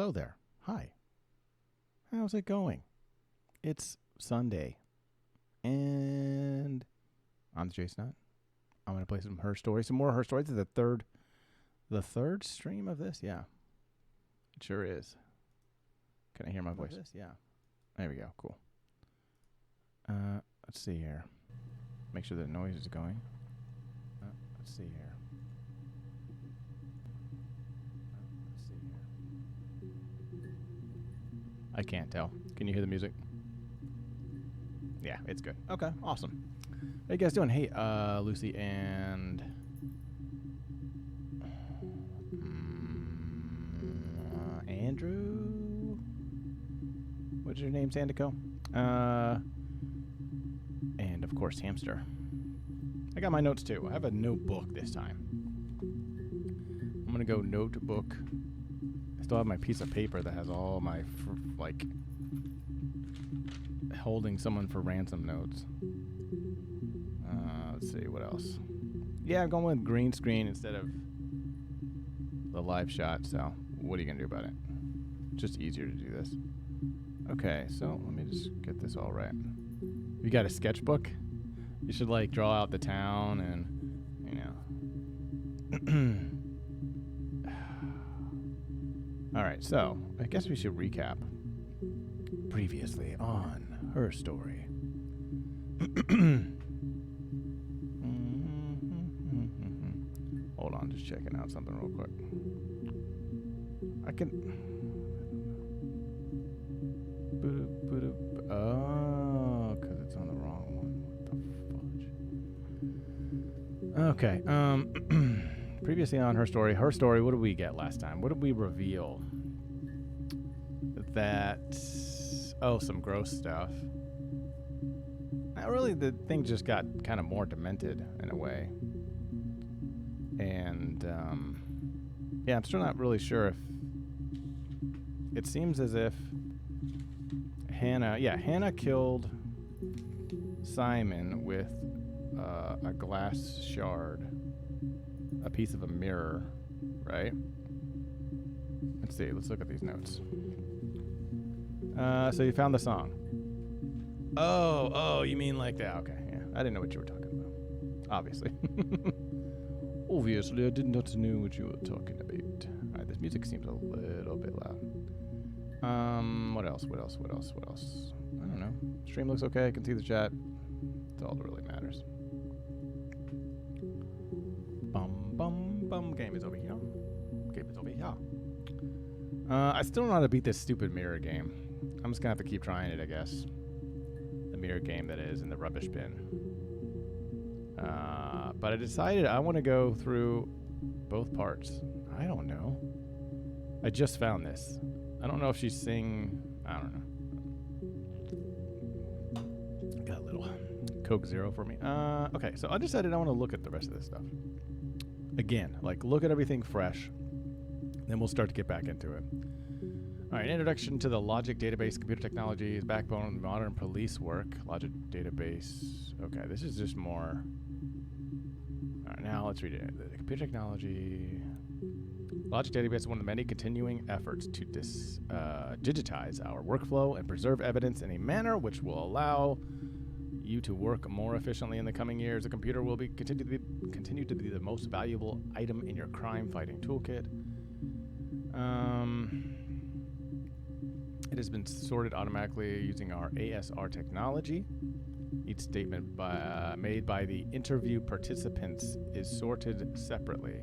Hello there. Hi. How's it going? It's Sunday. And I'm TheJasonaut. I'm going to play some Her Story. Some more Her Stories. This is the third stream of this? Yeah. It sure is. Can I hear my voice? Yeah. There we go. Cool. Let's see here. Make sure the noise is going. Let's see here. I can't tell. Can you hear the music? Yeah, it's good. Okay, awesome. How you guys doing? Hey, Lucy and Andrew. What's your name, Sandico? And of course, Hamster. I got my notes too. I have a notebook this time. I'm gonna go notebook. I still have my piece of paper that has all my like holding someone for ransom notes. Let's see what else. Yeah, I'm going with green screen instead of the live shot. So what are you gonna do about it? Just easier to do this. Okay, so let me just get this all right. You got a sketchbook? You should like draw out the town and All right, so I guess we should recap. Previously on Her Story. Hold on, just checking out something real quick. I can... Oh, because it's on the wrong one. What the fudge? Okay, previously on Her Story, what did we get last time? What did we reveal? That... Oh, some gross stuff. Not really, the thing just got kind of more demented in a way. And, yeah, I'm still not really sure if... It seems as if Hannah killed Simon with a glass shard. A piece of a mirror, right? Let's see, let's look at these notes. So you found the song. Oh, you mean like that? Okay, yeah. I didn't know what you were talking about. Obviously. Obviously, I did not know what you were talking about. Alright, this music seems a little bit loud. What else? I don't know. Stream looks okay. I can see the chat. That's all that really matters. Game is over here. I still don't know how to beat this stupid mirror game. I'm just gonna have to keep trying it, I guess. The mirror game that is in the rubbish bin. But I decided I want to go through both parts. I don't know. I just found this. I don't know if she's singing. I don't know. Got a little Coke Zero for me. Okay, so I decided I want to look at the rest of this stuff. Again, like look at everything fresh. Then we'll start to get back into it. All right, introduction to the logic database. Computer technology is backbone of modern police work. Logic database. Okay, this is just more. All right, now let's read it. The computer technology. Logic database is one of the many continuing efforts to digitize our workflow and preserve evidence in a manner which will allow you to work more efficiently in the coming years. The computer will continue to be the most valuable item in your crime-fighting toolkit. It has been sorted automatically using our ASR technology. Each statement made by the interview participants is sorted separately.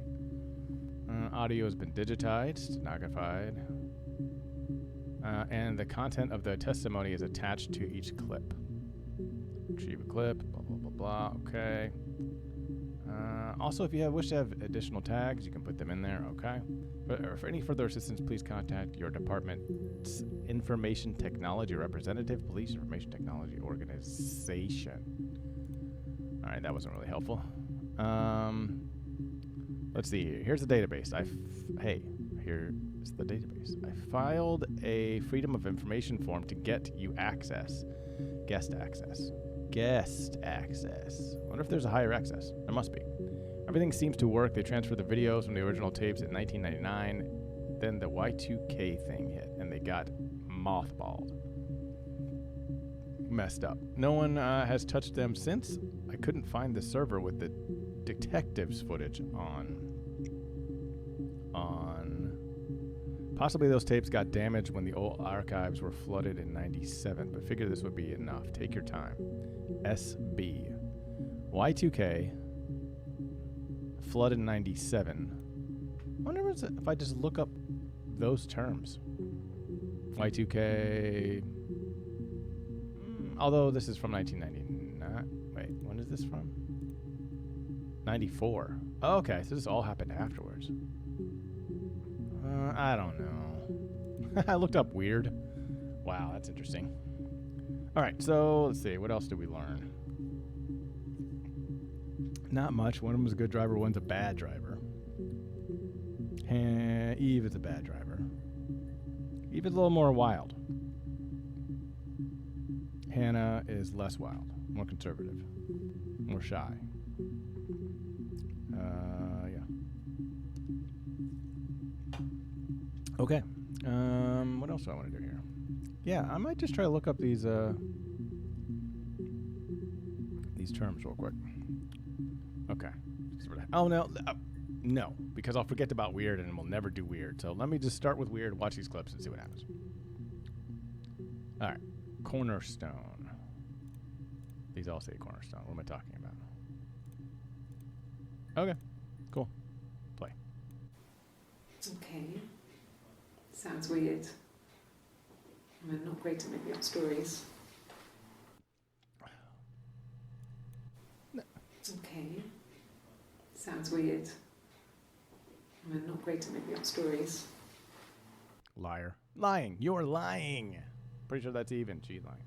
Audio has been digitized, stenographed, and the content of the testimony is attached to each clip. Retrieve a clip, blah, blah, blah, blah, okay. Also, if you wish to have additional tags, you can put them in there, okay. For any further assistance, please contact your department's information technology representative, police information technology organization. All right, that wasn't really helpful. Let's see here. Here's the database. Here's the database. I filed a Freedom of Information form to get you access. Guest access. Wonder if there's a higher access. There must be. Everything seems to work. They transferred the videos from the original tapes in 1999 then the Y2K thing hit, and they got mothballed. Messed up. No one has touched them since. I couldn't find the server with the detectives footage on. Possibly those tapes got damaged when the old archives were flooded in 97, but figure this would be enough. Take your time. SB. Y2K. Flood in 97. I wonder if I just look up those terms. Y2K. Although this is from 1999. Wait, when is this from? 94. Oh, okay, so this all happened afterwards. I don't know. I looked up weird. Wow, that's interesting. All right, so let's see. What else did we learn? Not much. One of them is a good driver, one's a bad driver. Eve is a bad driver. Eve is a little more wild. Hannah is less wild, more conservative, more shy. Yeah. Okay. What else do I want to do here? Yeah, I might just try to look up these terms real quick. Okay. Oh, no. No, because I'll forget about weird and we'll never do weird. So let me just start with weird, watch these clips, and see what happens. All right. Cornerstone. These all say cornerstone. What am I talking about? Okay. Cool. Play. Okay. Sounds weird. I'm not great at making up stories. No. It's okay. Sounds weird. I'm not great at making up stories. Liar. Lying. You're lying. Pretty sure that's even. She's lying.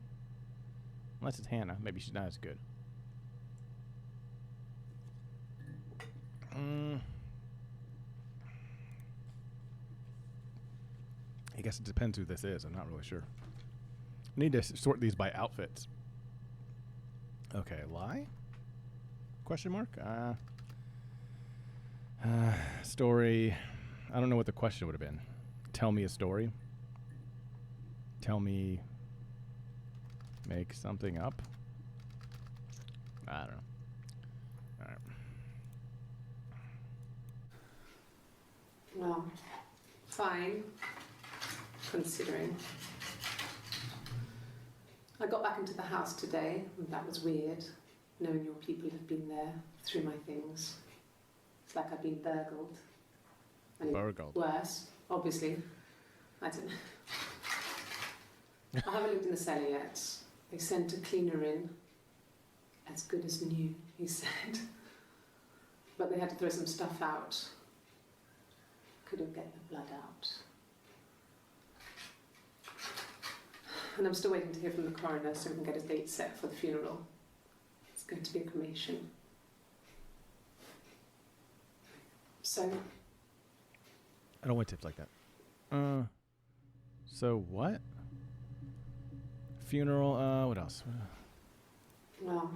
Unless it's Hannah. Maybe she's not as good. I guess it depends who this is. I'm not really sure. I need to sort these by outfits. Okay, lie? Question mark? Story. I don't know what the question would have been. Tell me a story. Tell me. Make something up. I don't know. All right. Well, fine. Considering. I got back into the house today, and that was weird, knowing your people have been there through my things. It's like I've been burgled. And Burgled. Worse, obviously. I don't know. I haven't looked in the cellar yet. They sent a cleaner in. As good as new, he said. But they had to throw some stuff out. Couldn't get the blood out. And I'm still waiting to hear from the coroner so we can get a date set for the funeral. It's going to be a cremation. So? I don't want tips like that. So what? Funeral, what else? Well.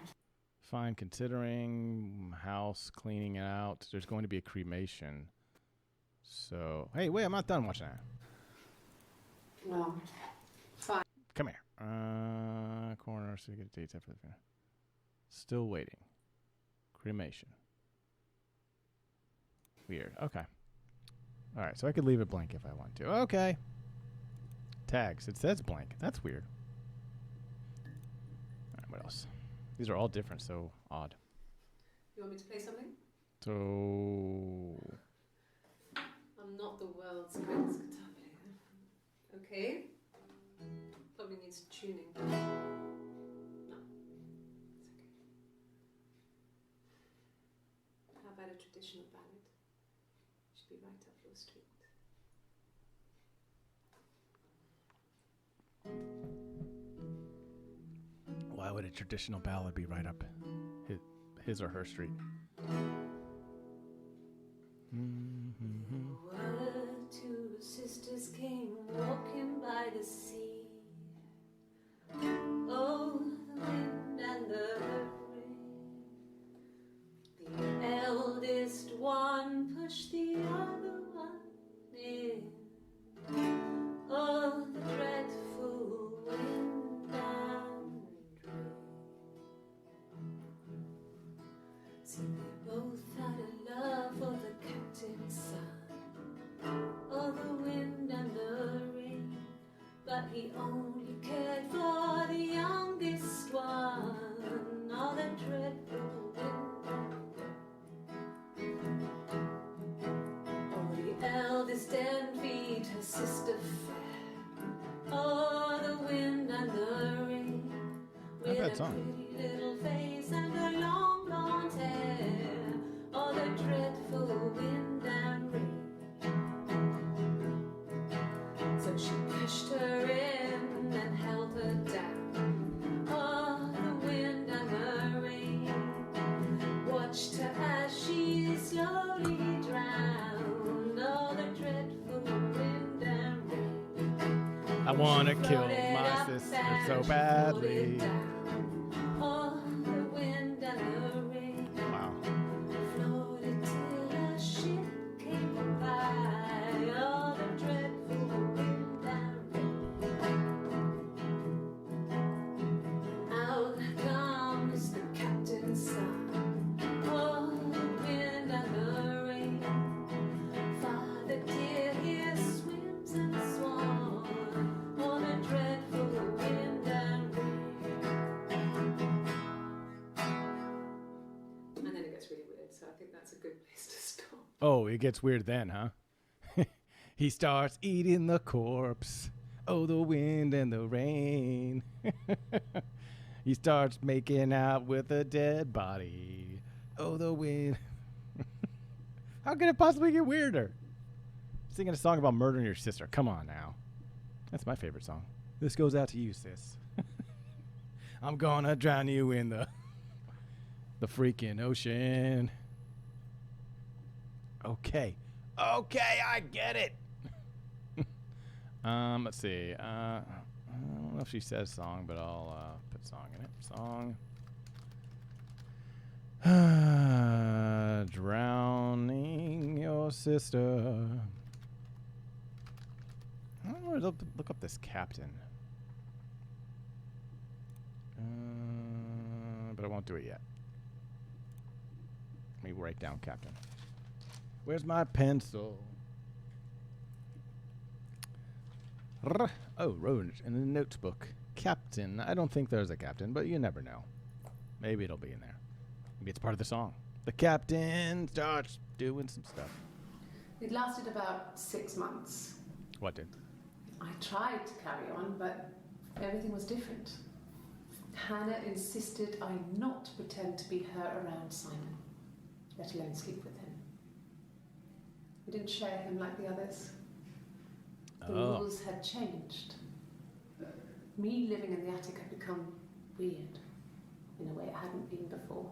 Fine, considering house cleaning out. There's going to be a cremation. So, hey, wait, I'm not done watching that. Well, fine. Come here. Coroner, so you get a date set for the funeral. Still waiting. Cremation. Weird. Okay. All right, so I could leave it blank if I want to. Okay. Tags. It says blank. That's weird. All right, what else? These are all different, so odd. You want me to play something? So... I'm not the world's greatest guitar player. Okay? Probably needs tuning. No. It's okay. How about a traditional ballad? Should be right up your street. Why would a traditional ballad be right up his or her street? Two sisters came walking by the sea. Oh, the wind and the rain. The eldest one pushed the other one in. They both had a love for the captain's son, oh, the wind and the rain, but he only cared for the youngest one, oh, the dreadful wind. Oh, the eldest envied her sister fair, oh, the wind and the rain, with bad a song. pretty little face and her long blonde hair, oh, the dreadful wind and rain. So she pushed her in and held her down, oh, the wind and the rain, watched her as she slowly drowned, oh, the dreadful wind and rain. I want to She kill floated my up sister and so she badly. floated down, oh, the wind and the rain. Wow. Floated till a ship came by, oh, the dreadful wind and rain. Out comes the captain's son, oh, the wind and the rain. Father dear, here swims and swan, oh, the dreadful wind and rain. And then it gets really weird, so I think that's a good place to stop. Oh, it gets weird then, huh? He starts eating the corpse. Oh, the wind and the rain. He starts making out with a dead body. Oh, the wind. How could it possibly get weirder? Singing a song about murdering your sister. Come on now. That's my favorite song. This goes out to you, sis. I'm gonna drown you in the freaking ocean. Okay. Okay, I get it. Let's see. I don't know if she says song, but I'll put song in it. Song. Drowning your sister. I don't know. Look up this captain. But I won't do it yet. Let me write down captain. Where's my pencil? Oh, wrote in the notebook. Captain. I don't think there's a captain, but you never know. Maybe it'll be in there. Maybe it's part of the song. The captain starts doing some stuff. It lasted about 6 months. What did? I tried to carry on, but everything was different. Hannah insisted I not pretend to be her around Simon, let alone sleep with him. We didn't share him like the others. The rules had changed. Me living in the attic had become weird, in a way it hadn't been before.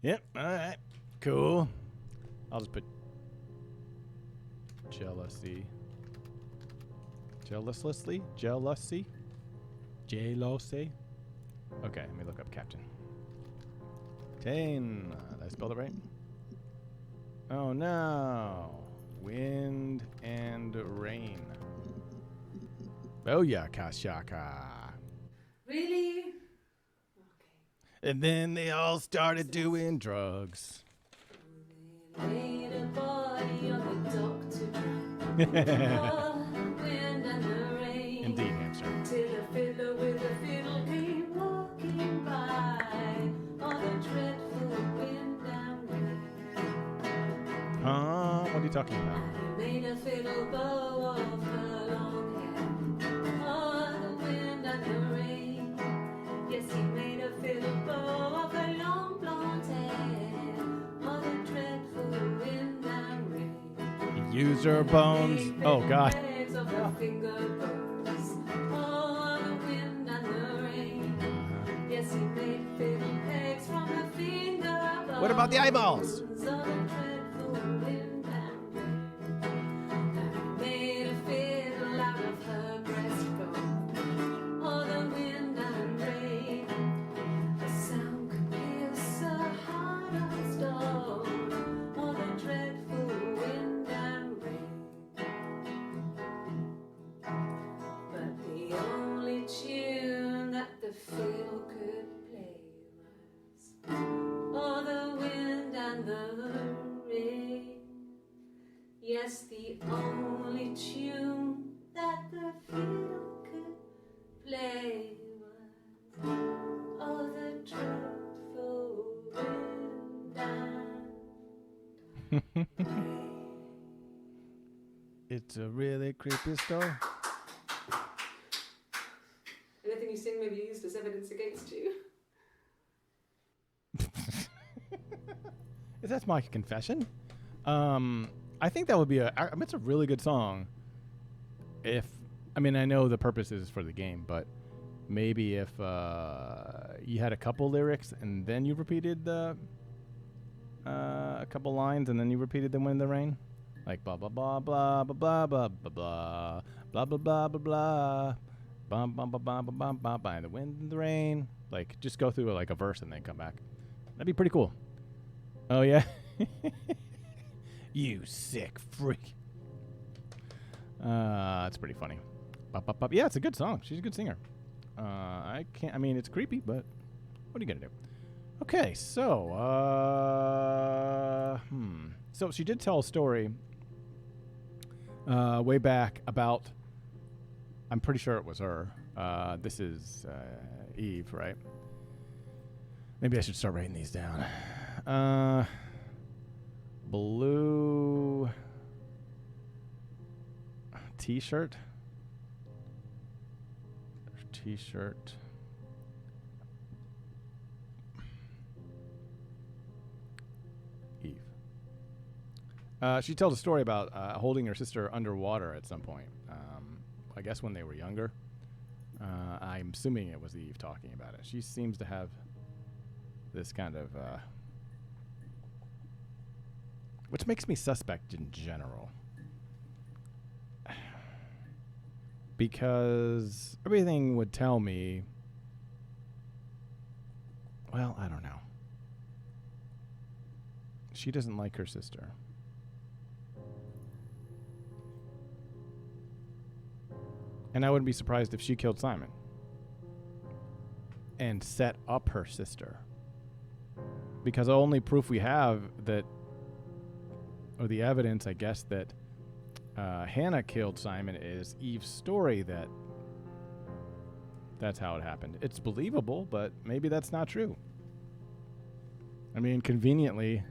Yep, alright. Cool. I'll just put jealousy. Jealously? Jealousy? Jealousy? Okay, let me look up captain. Did I spell it right? Oh no. Wind and rain. Oh yeah, Kashaka. Really? Okay. And then they all started doing drugs. They laid a body on the dock to dry. Oh, the wind and the rain. Indeed, hamster. Till a fiddler with a fiddle came walking by. Oh, the dreadful wind and rain. What are you talking about? He made a fiddle bow of her long hair. Oh, the wind and the rain. Yes, he made a fiddle bow of her long blonde hair. Oh, the dreadful wind and rain. He used her bones. Oh, God. Legs of her finger bones. Oh, the wind and the rain. Yes, he made fiddle pegs from her finger bones. What about the eyeballs? Oh, the dreadful wind and rain. And he made a fiddle out of her breastbone. Oh, the wind and rain. The sound could pierce a heart of stone. Oh, the dreadful wind and rain. But the only tune that the fiddle could play was It's a really creepy story. Anything you sing may be used as evidence against you. Is that my confession? I think that would be it's a really good song. I know the purpose is for the game, but maybe if you had a couple lyrics and then you repeated a couple lines and then you repeated them in the rain, like blah blah blah blah blah blah blah blah blah blah blah blah blah bum bum bum bum bum bum by the wind and the rain. Like just go through like a verse and then come back. That'd be pretty cool. Oh yeah. You sick freak. It's pretty funny. Yeah, it's a good song. She's a good singer. It's creepy, but what are you gonna do? Okay, so so she did tell a story way back about, I'm pretty sure it was her. This is Eve, right? Maybe I should start writing these down. Blue t-shirt. T-shirt. Eve. She tells a story about holding her sister underwater at some point. I guess when they were younger. I'm assuming it was Eve talking about it. She seems to have this kind of... which makes me suspect in general. Because everything would tell me... Well, I don't know. She doesn't like her sister. And I wouldn't be surprised if she killed Simon. And set up her sister. Because the only proof we have that... Or the evidence, I guess, that Hannah killed Simon is Eve's story that that's how it happened. It's believable, but maybe that's not true. I mean, conveniently,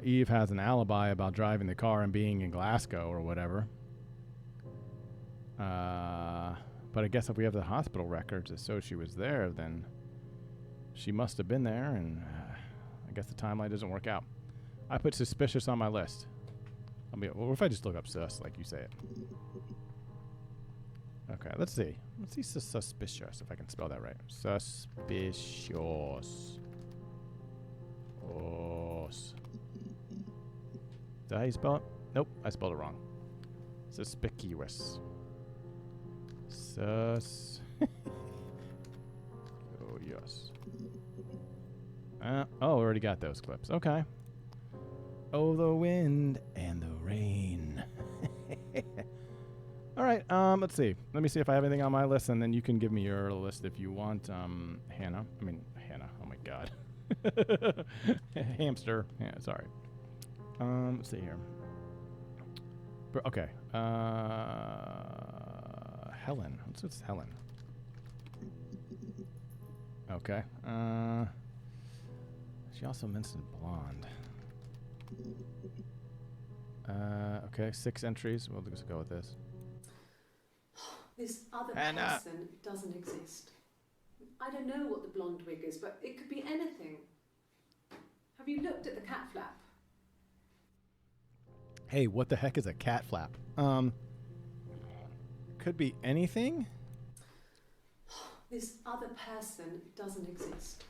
Eve has an alibi about driving the car and being in Glasgow or whatever. But I guess if we have the hospital records that show she was there, then she must have been there, and I guess the timeline doesn't work out. I put suspicious on my list. What if I just look up sus, like you say it? Okay, let's see. Let's see suspicious, if I can spell that right. Suspicious. Is that how you spell it? Nope, I spelled it wrong. Suspicious. Sus. Oh, yes. Already got those clips. Okay. Oh, the wind and the rain. All right, let's see. Let me see if I have anything on my list, and then you can give me your list if you want. Hannah. Oh, my God. Hamster. Yeah, sorry. Let's see here. Okay. Helen. What's Helen? Okay. She also mentioned blonde. Okay, 6 entries. We'll just go with this. This other Hannah. person doesn't exist. I don't know what the blonde wig is, but it could be anything. Have you looked at the cat flap? Hey, what the heck is a cat flap? Could be anything? This other person doesn't exist.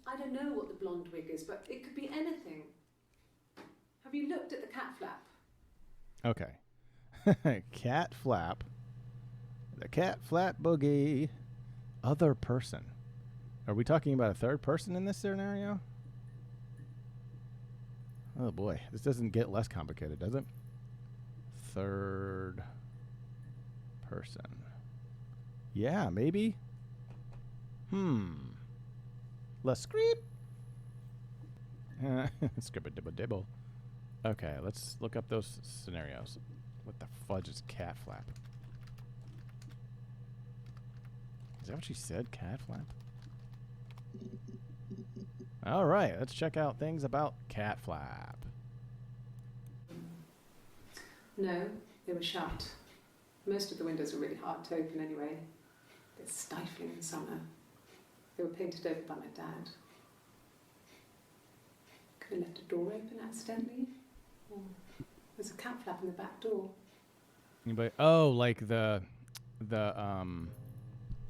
I don't know what the blonde wig is, but it could be anything. Have you looked at the cat flap? Okay. Cat flap. The cat flap boogie. Other person. Are we talking about a third person in this scenario? Oh boy, this doesn't get less complicated, does it? Third person. Yeah, maybe. Let's script. Scribble-dibble-dibble. Okay, let's look up those scenarios. What the fudge is cat flap? Is that what she said? Cat flap? All right, let's check out things about cat flap. No, they were shut. Most of the windows are really hard to open anyway. They're stifling in summer. They were painted over by my dad. Could have left a door open accidentally. Or there's a cat flap in the back door. Anybody? Oh, like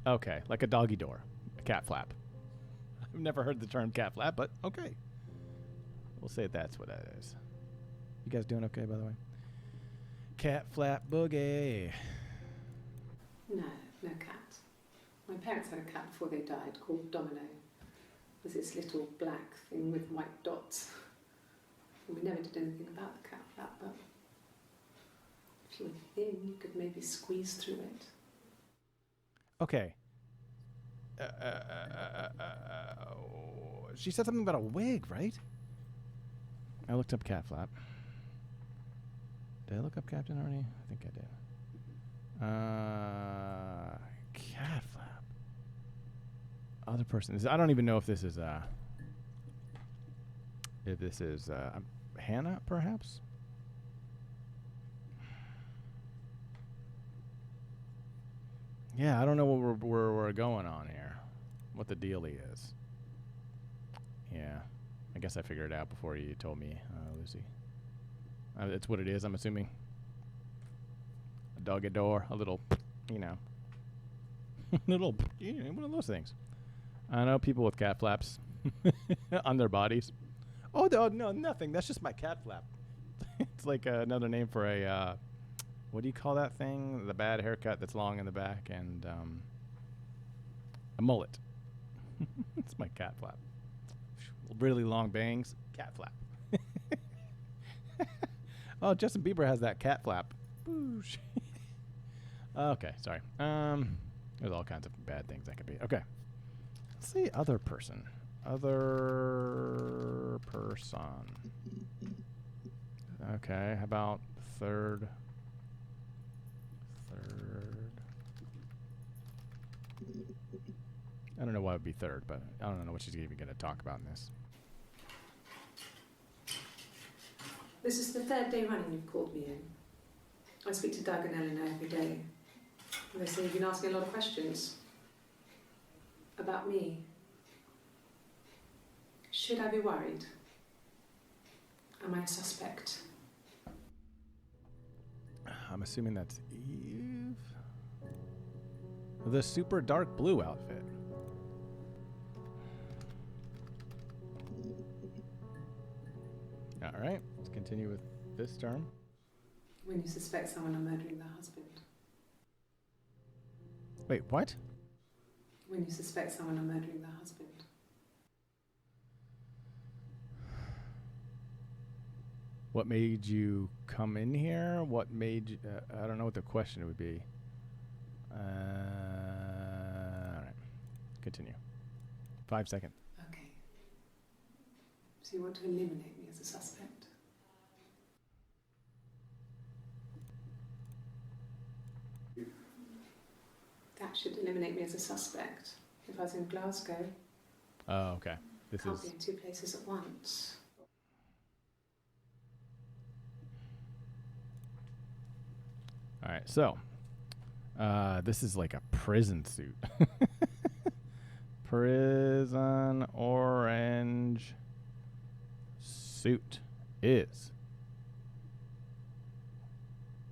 okay, like a doggy door, a cat flap. I've never heard the term cat flap, but okay. We'll say that's what that is. You guys doing okay, by the way? Cat flap boogie. No, no cat. My parents had a cat before they died called Domino. It was this little black thing with white dots. And we never did anything about the cat flap, but if you were thin, you could maybe squeeze through it. Okay. She said something about a wig, right? I looked up cat flap. Did I look up Captain already? I think I did. Cat flap. Other person. I don't even know if this is Hannah, perhaps. Yeah, I don't know what we're going on here. What the dealie is. Yeah. I guess I figured it out before you told me, Lucy. It's what it is, I'm assuming. A doggy door, a little, little, one of those things. I know people with cat flaps on their bodies. Oh, no, nothing. That's just my cat flap. It's like another name for a, what do you call that thing? The bad haircut that's long in the back and a mullet. It's my cat flap. Really long bangs, cat flap. Oh, Justin Bieber has that cat flap. Boosh. Okay, sorry. There's all kinds of bad things that could be. Okay. Let's see, other person. Other person. Okay, how about third? I don't know why it would be third, but I don't know what she's even going to talk about in this. This is the third day running you've called me in. I speak to Doug and Eleanor every day. And they say you've been asking a lot of questions. About me. Should I be worried? Am I a suspect? I'm assuming that's Eve. The super dark blue outfit. All right, let's continue with this term. When you suspect someone of murdering their husband. Wait, what? When you suspect someone of murdering their husband. What made you come in here? What made you... I don't know what the question would be. All right, continue. 5 seconds. Okay. So you want to eliminate me as a suspect? That should eliminate me as a suspect. If I was in Glasgow, Oh, okay. This can't is... be in two places at once. All right, so this is like a prison suit. Prison orange suit is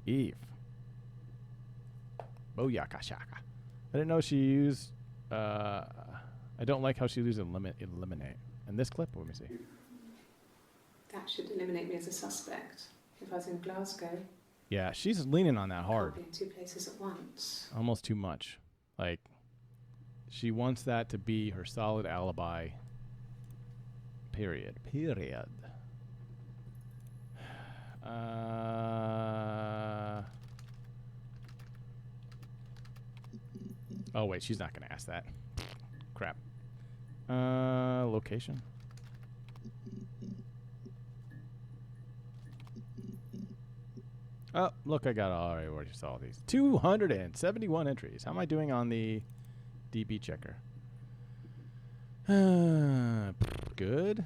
Eve. Booyaka shaka. I didn't know she used... I don't like how she used eliminate. In this clip, let me see. That should eliminate me as a suspect. If I was in Glasgow, Yeah, she's leaning on that hard. can't be in two places at once. Almost too much. Like, she wants that to be her solid alibi. Period. Oh, wait, she's not going to ask that. Crap. Location. Oh, look, I already saw these. 271 entries. How am I doing on the DB checker? Good.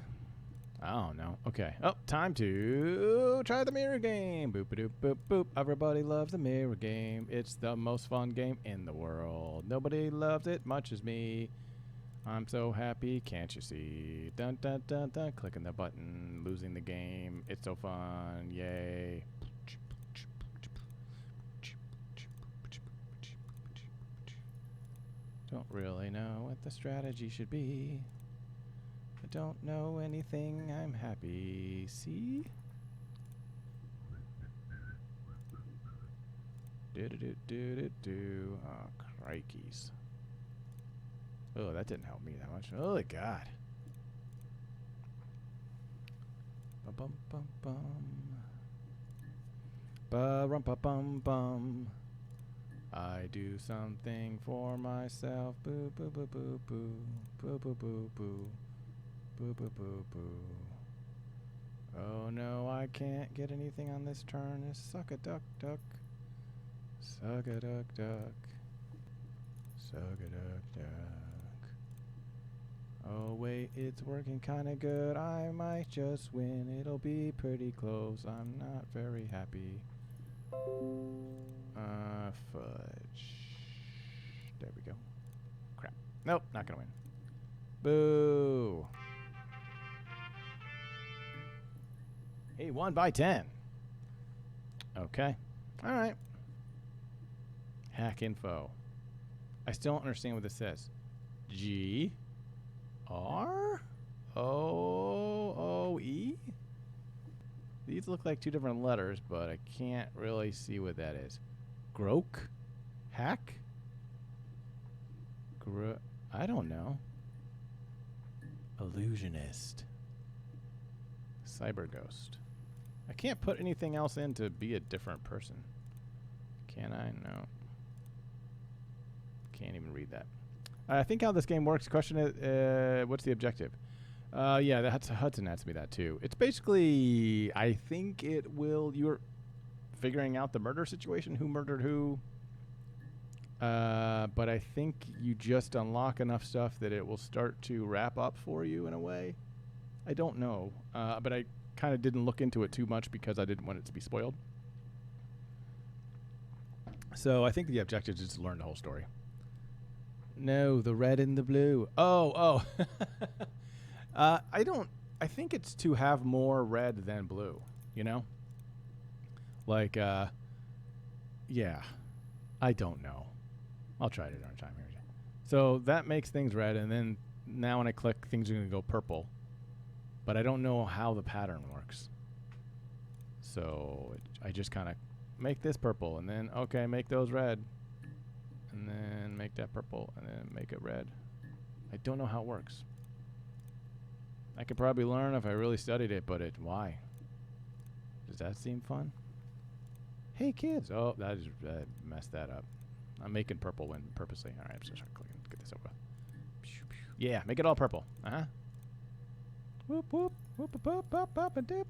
I don't know. Okay. Oh, time to try the mirror game. Boop a doop boop boop. Everybody loves the mirror game. It's the most fun game in the world. Nobody loves it much as me. I'm so happy, can't you see? Dun dun dun dun. Clicking the button, losing the game. It's so fun. Yay. Don't really know what the strategy should be. I don't know anything, I'm happy. See? Do. Oh, crikeys. Oh, that didn't help me that much. Oh, God. Bum bum bum bum. Ba-rum ba bum bum. I do something for myself. Boo boo boo boo boo. Boo boo boo boo. Boo boo boo boo. Oh no, I can't get anything on this turn. It's suck a duck duck. Suck a duck duck. Suck a duck duck. Oh wait, it's working kinda good. I might just win. It'll be pretty close. I'm not very happy. Fudge. There we go. Crap. Nope, not gonna win. Boo. He won by 10. Okay. All right. Hack info. I still don't understand what this says. G R O O E? These look like two different letters, but I can't really see what that is. Grok? Hack? I don't know. Illusionist. Cyber ghost. I can't put anything else in to be a different person. Can I? No. Can't even read that. I think how this game works. Question is, what's the objective? Yeah, that's Hudson asked me that too. It's basically, I think it will. You're figuring out the murder situation, who murdered who. But I think you just unlock enough stuff that it will start to wrap up for you in a way. I don't know, but I kind of didn't look into it too much because I didn't want it to be spoiled. So I think the objective is to learn the whole story. No, the red and the blue. Oh. I think it's to have more red than blue, you know? Like, yeah. I don't know. I'll try it another time here. So that makes things red, and then now when I click, things are going to go purple. But I don't know how the pattern works. So I just kind of make this purple, and then, okay, make those red. And then make that purple, and then make it red. I don't know how it works. I could probably learn if I really studied it, but why? Does that seem fun? Hey, kids. Oh, that messed that up. I'm making purple when purposely. All right, I'm just trying to click and get this over. Yeah, make it all purple. Uh-huh. Whoop, whoop, whoop, whoop, whoop, whoop, whoop, and dip.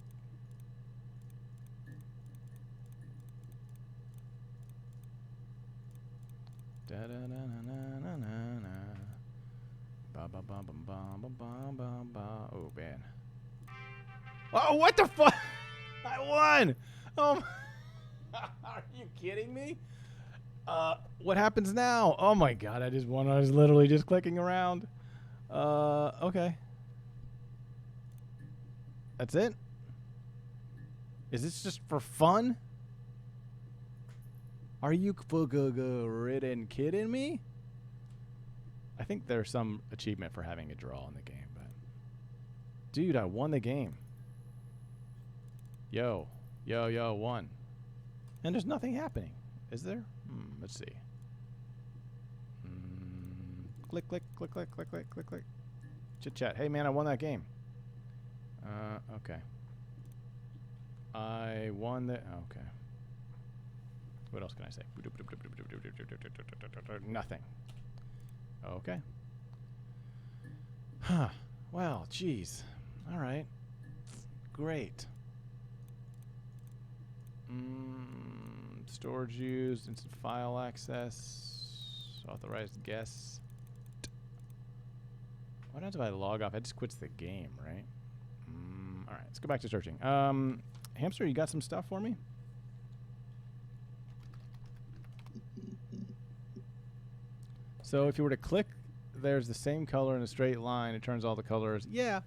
Da da da na na na na. Ba ba ba ba ba ba ba ba. Oh man. Oh, what the fuck! I won! Oh, are you kidding me? What happens now? Oh my god, I just won. I was literally just clicking around. Okay. That's it? Is this just for fun? Are you ridden kidding me? I think there's some achievement for having a draw in the game, but dude, I won the game. Yo, won. And there's nothing happening, is there? Let's see. Click, click, click, click, click, click, click, click. Chit chat. Hey man, I won that game. Okay. I won the. Okay. What else can I say? Nothing. Okay. Huh. Well, geez. All right. Great. Storage used, instant file access, authorized guests. What happens if I log off? It just quits the game, right? right, let's go back to searching. Hamster, you got some stuff for me? So if you were to click, there's the same color in a straight line. It turns all the colors. Yeah,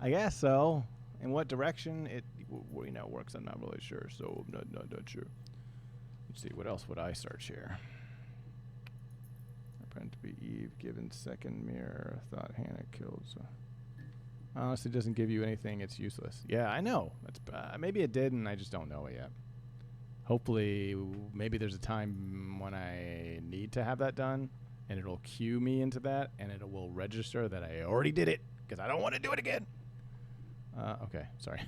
I guess so. In what direction it works, I'm not really sure. So I'm not sure. Let's see, what else would I search here? Apparent to be Eve, given second mirror. Thought Hannah killed. So. Honestly, doesn't give you anything. It's useless. Yeah, I know. It's, maybe it did, and I just don't know it yet. Hopefully, maybe there's a time when I need to have that done, and it'll cue me into that, and it will register that I already did it, because I don't want to do it again. Okay, sorry.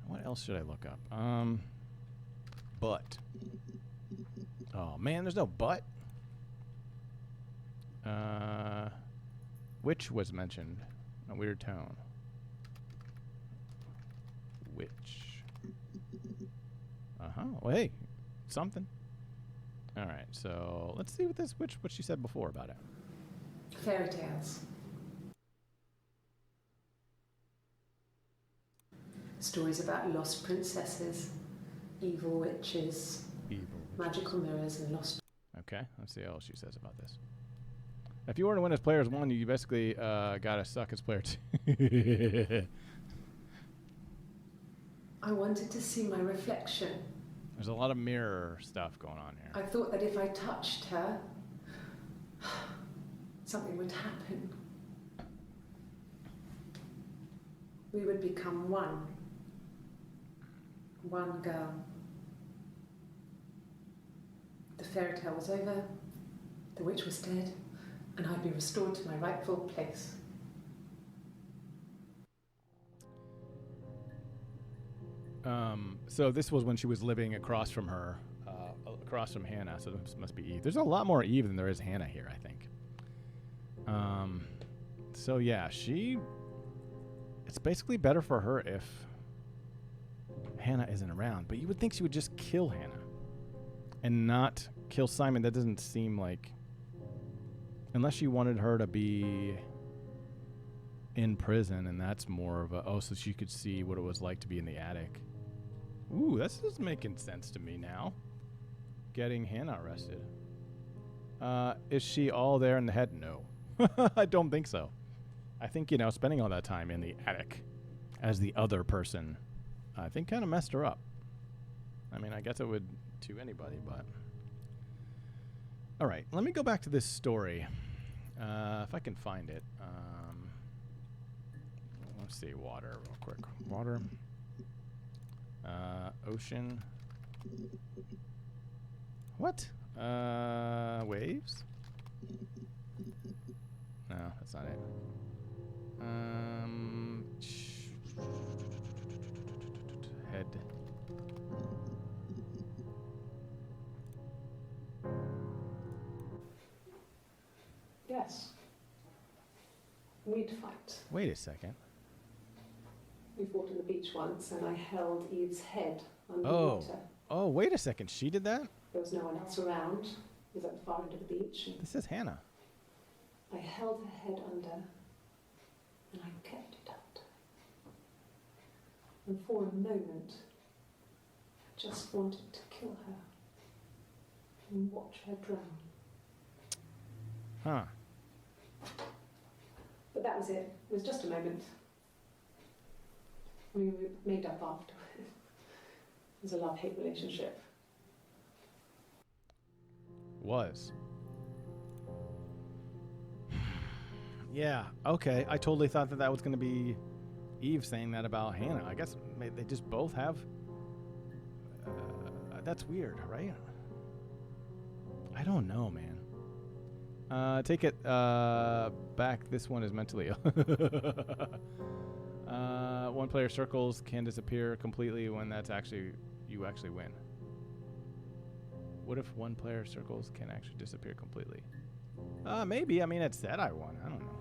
What else should I look up? But. Oh, man, there's no but. Which was mentioned. A weird tone. Which. Well, hey, something. All right, so let's see what what she said before about it. Fairy tales. Stories about lost princesses, evil witches, magical mirrors, and lost. Okay, let's see what else she says about this. If you were to win as players 1, you basically gotta suck as player 2. I wanted to see my reflection. There's a lot of mirror stuff going on here. I thought that if I touched her, something would happen. We would become one. One girl. The fairy tale was over, the witch was dead, and I'd be restored to my rightful place. So this was when she was living across from her, across from Hannah, so this must be Eve. There's a lot more Eve than there is Hannah here, I think. So yeah, it's basically better for her if Hannah isn't around, but you would think she would just kill Hannah and not kill Simon. That doesn't seem like, unless she wanted her to be in prison, and that's more of a, so she could see what it was like to be in the attic. Ooh, this is making sense to me now. Getting Hannah arrested. Is she all there in the head? No. I don't think so. I think, spending all that time in the attic as the other person, I think kind of messed her up. I mean, I guess it would to anybody, but... All right, let me go back to this story. If I can find it. Let's see, water real quick. Water. Ocean. What? Waves? No, that's not it. Head. Yes. We'd fight. Wait a second. We fought on the beach once, and I held Eve's head underwater. Oh, wait a second. She did that? There was no one else around. It was at the far end of the beach. This is Hannah. I held her head under, and I kept it under. And for a moment, I just wanted to kill her and watch her drown. Huh. But that was it. It was just a moment. We made up after. It was a love-hate relationship. Was. Yeah, okay. I totally thought that was going to be Eve saying that about Hannah. I guess they just both have... that's weird, right? I don't know, man. Take it back. This one is mentally ill. One player circles can disappear completely when you actually win. What if one player circles can actually disappear completely? Maybe. I mean, it said I won. I don't know.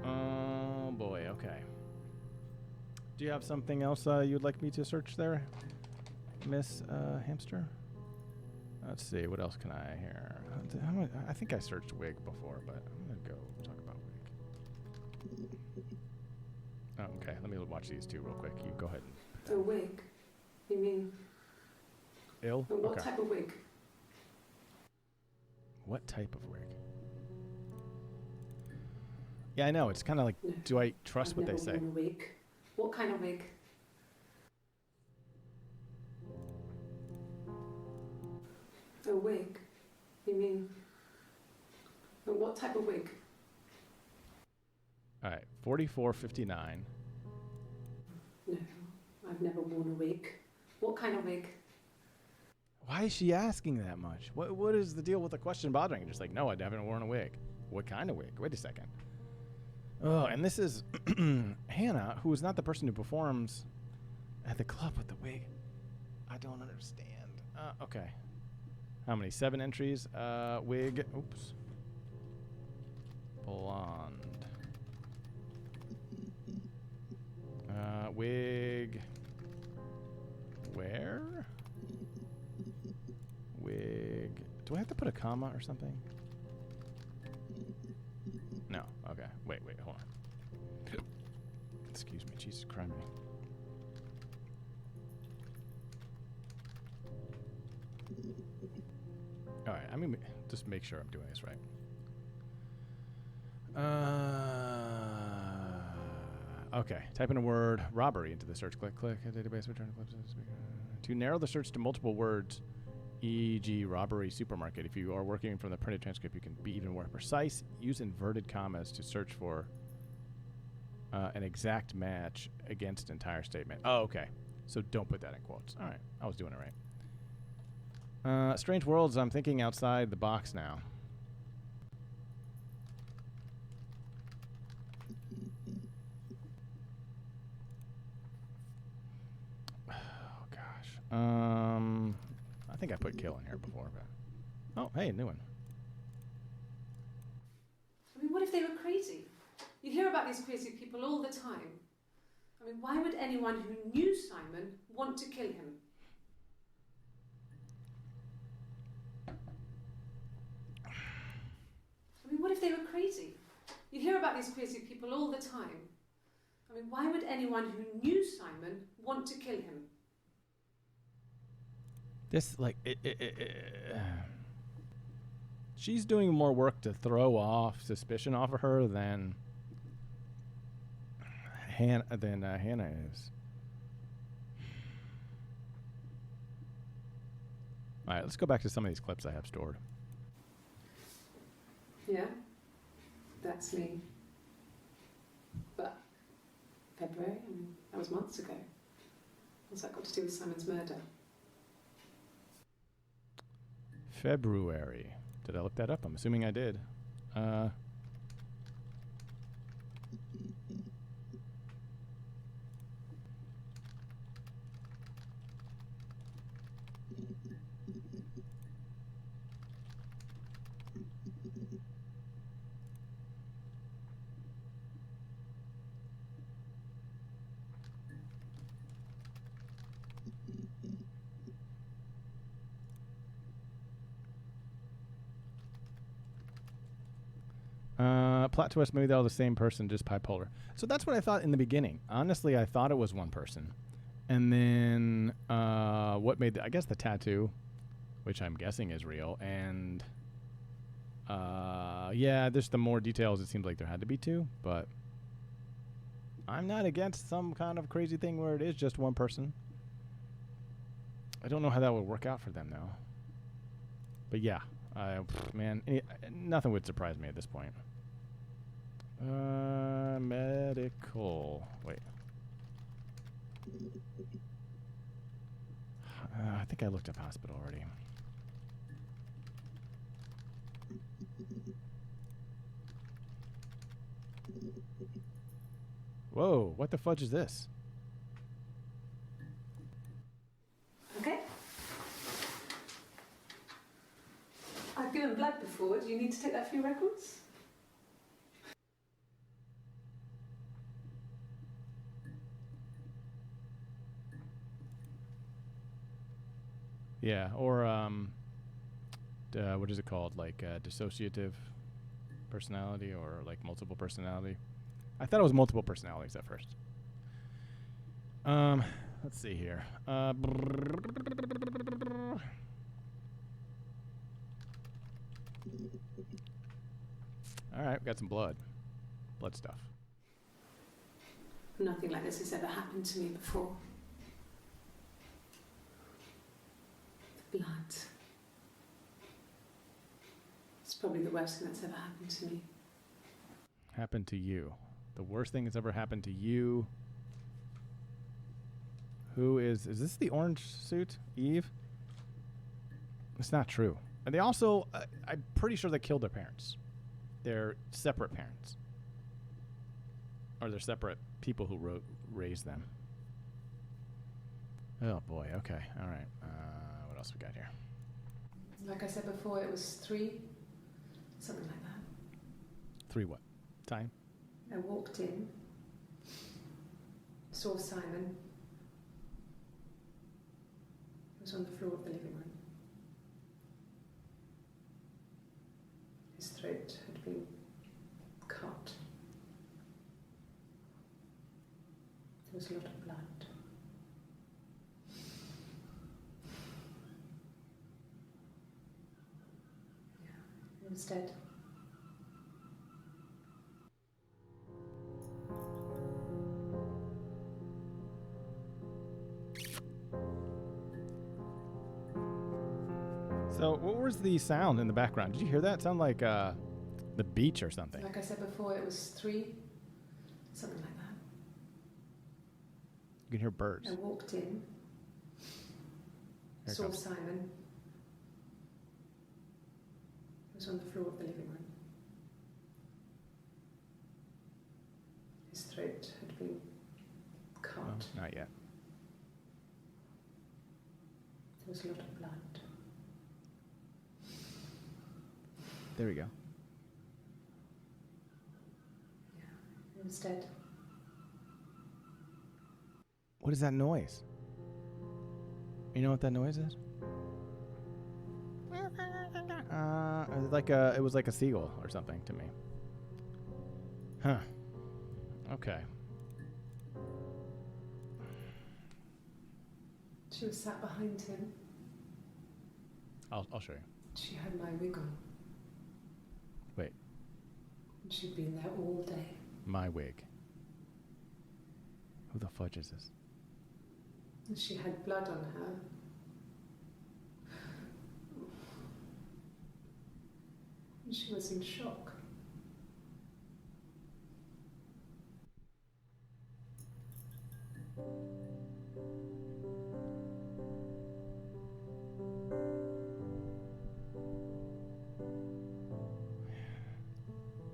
Oh, boy. Okay. Do you have something else you'd like me to search there, Miss Hamster? Let's see. What else can I hear? I think I searched wig before, but I'm going to go talk about wig. Oh, okay, let me watch these two real quick. You go ahead. A wig? You mean? Ill? What Okay. type of wig? What type of wig? Yeah, I know. It's kind of like, No, do I trust I've what they never say? worn a wig. What kind of wig? A wig? You mean? What type of wig? All right, 44.59. No, I've never worn a wig. What kind of wig? Why is she asking that much? What is the deal with the question bothering? Just like, no, I haven't worn a wig. What kind of wig? Wait a second. Oh, and this is Hannah, who is not the person who performs at the club with the wig. I don't understand. Okay. How many? 7 entries. Wig. Oops. Blonde. Wig. Where? Wig. Do I have to put a comma or something? No. Okay. Wait, hold on. Excuse me. Jesus Christ. All right. I mean, just make sure I'm doing this right. Okay. Type in a word, robbery, into the search. Click. Database. Return clips. To narrow the search to multiple words, e.g., robbery supermarket. If you are working from the printed transcript, you can be even more precise. Use inverted commas to search for an exact match against entire statement. Oh, okay. So don't put that in quotes. All right. I was doing it right. Strange worlds. I'm thinking outside the box now. Oh, gosh. I think I put kill in here before, but... Oh, hey, new one. I mean, what if they were crazy? You hear about these crazy people all the time. I mean, why would anyone who knew Simon want to kill him? I mean, what if they were crazy? You hear about these crazy people all the time. I mean, why would anyone who knew Simon want to kill him? This, like, she's doing more work to throw off suspicion off of her than Hannah is. All right, let's go back to some of these clips I have stored. Yeah, that's me. But February, I mean, that was months ago. What's that got to do with Simon's murder? February. Did I look that up? I'm assuming I did. Plot twist, maybe they're all the same person, just bipolar. So that's what I thought in the beginning. Honestly, I thought it was one person. And then what made I guess the tattoo, which I'm guessing is real. And yeah, there's the more details. It seems like there had to be 2. But I'm not against some kind of crazy thing where it is just one person. I don't know how that would work out for them, though. But yeah, man, nothing would surprise me at this point. Medical. Wait. I think I looked up hospital already. Whoa, what the fudge is this? Okay. I've given blood before. Do you need to take that for your records? Yeah, or what is it called? Like dissociative personality or like multiple personality? I thought it was multiple personalities at first. Let's see here. All right, we got some blood stuff. Nothing like this has ever happened to me before. The blood. It's probably the worst thing that's ever happened to me. Happened to you. The worst thing that's ever happened to you. Who is this the orange suit? Eve? It's not true. And they also, I'm pretty sure they killed their parents. They're separate parents. Or they're separate people who raised them. Oh boy, okay, all right. What else we got here? Like I said before, it was 3, something like that. 3 what? Time? I walked in, saw Simon. He was on the floor of the living room. His throat had been cut. There was a lot of blood. Yeah, he was dead. So what was the sound in the background? Did you hear that? It sounded like the beach or something. Like I said before, it was 3, something like that. You can hear birds. I walked in, Here saw comes. Simon. He was on the floor of the living room. His throat had been cut. Oh, not yet. There was a lot of blood. There we go. Yeah, he was dead. What is that noise? You know what that noise is? It was like a seagull or something to me. Huh. Okay. She was sat behind him. I'll show you. She had my wig on. Wait. And she'd been there all day. My wig. Who the fudge is this? And she had blood on her. And she was in shock.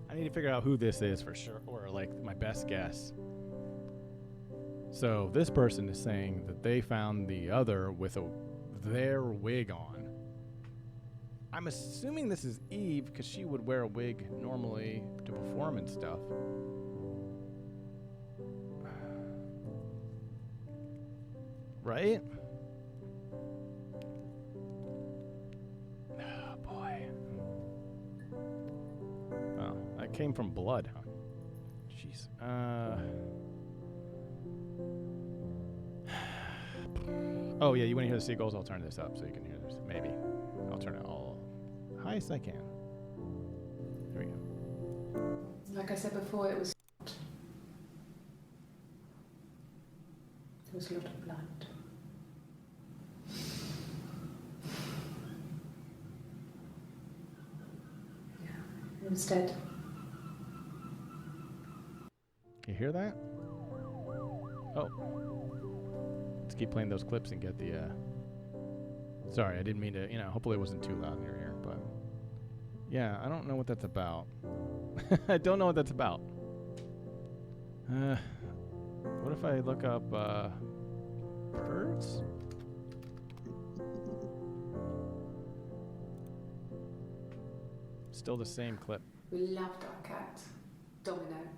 I need to figure out who this is for sure, or like my best guess. So this person is saying that they found the other with their wig on. I'm assuming this is Eve because she would wear a wig normally to perform and stuff. Right? Oh boy. Oh, that came from blood, huh? Jeez. Oh yeah, you want to hear the seagulls? I'll turn this up so you can hear this. Maybe. I'll turn it all highest I can. There we go. Like I said before, it was hot. There was a lot of blood. Yeah, he was dead. Can you hear that? Oh. Let's keep playing those clips and get the, Sorry, I didn't mean to, hopefully it wasn't too loud in your ear, but... Yeah, I don't know what that's about. I don't know what that's about. What if I look up, birds? Still the same clip. We loved our cat, Domino.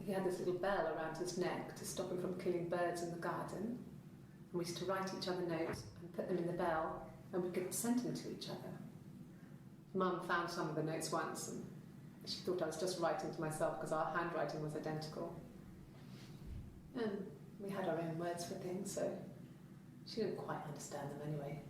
He had this little bell around his neck to stop him from killing birds in the garden. And we used to write each other notes and put them in the bell, and we could send them to each other. Mum found some of the notes once, and she thought I was just writing to myself because our handwriting was identical. And We had our own words for things, so she didn't quite understand them anyway.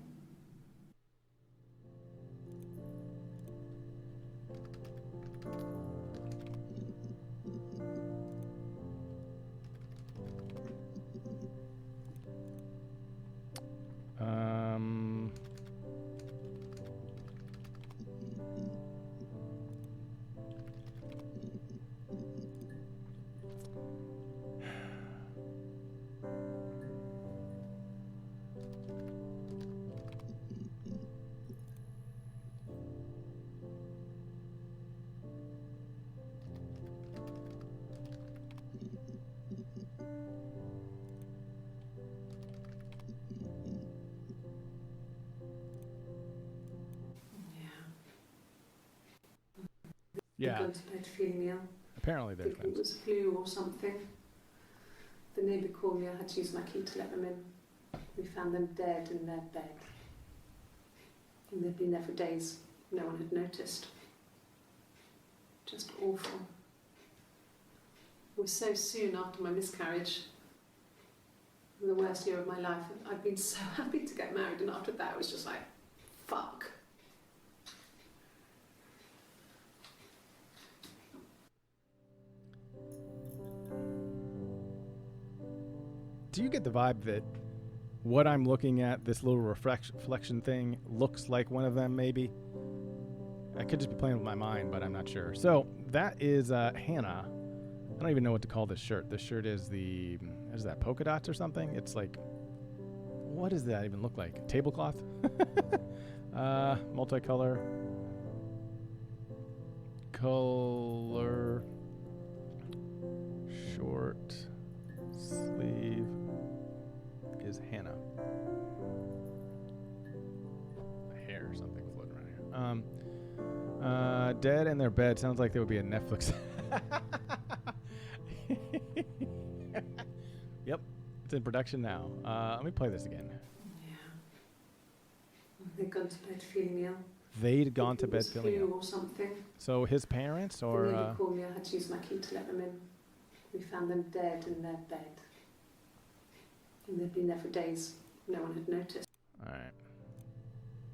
Yeah. I'd gone to bed feeling ill. Apparently they're Thinking it twins. was flu or something. The neighbour called me. I had to use my key to let them in. We found them dead in their bed. And they'd been there for days. No one had noticed. Just awful. It was so soon after my miscarriage. The worst year of my life. I'd been so happy to get married, and after that it was just like, fuck. Do you get the vibe that what I'm looking at, this little reflection thing, looks like one of them, maybe? I could just be playing with my mind, but I'm not sure. So that is Hannah. I don't even know what to call this shirt. This shirt is is that polka dots or something? It's like, what does that even look like? Tablecloth? Multicolor. Color. Short sleeve is Hannah. Hair or something floating around here. Dead in their bed sounds like there would be a Netflix. Yep, it's in production now. Let me play this again. Yeah. They'd gone to bed feeling ill. They'd gone to bed feeling flu ill. or something. So his parents, or The neighbour called me. I had to use my key to let them in. We found them dead in their bed. And they'd been there for days. No one had noticed. all right.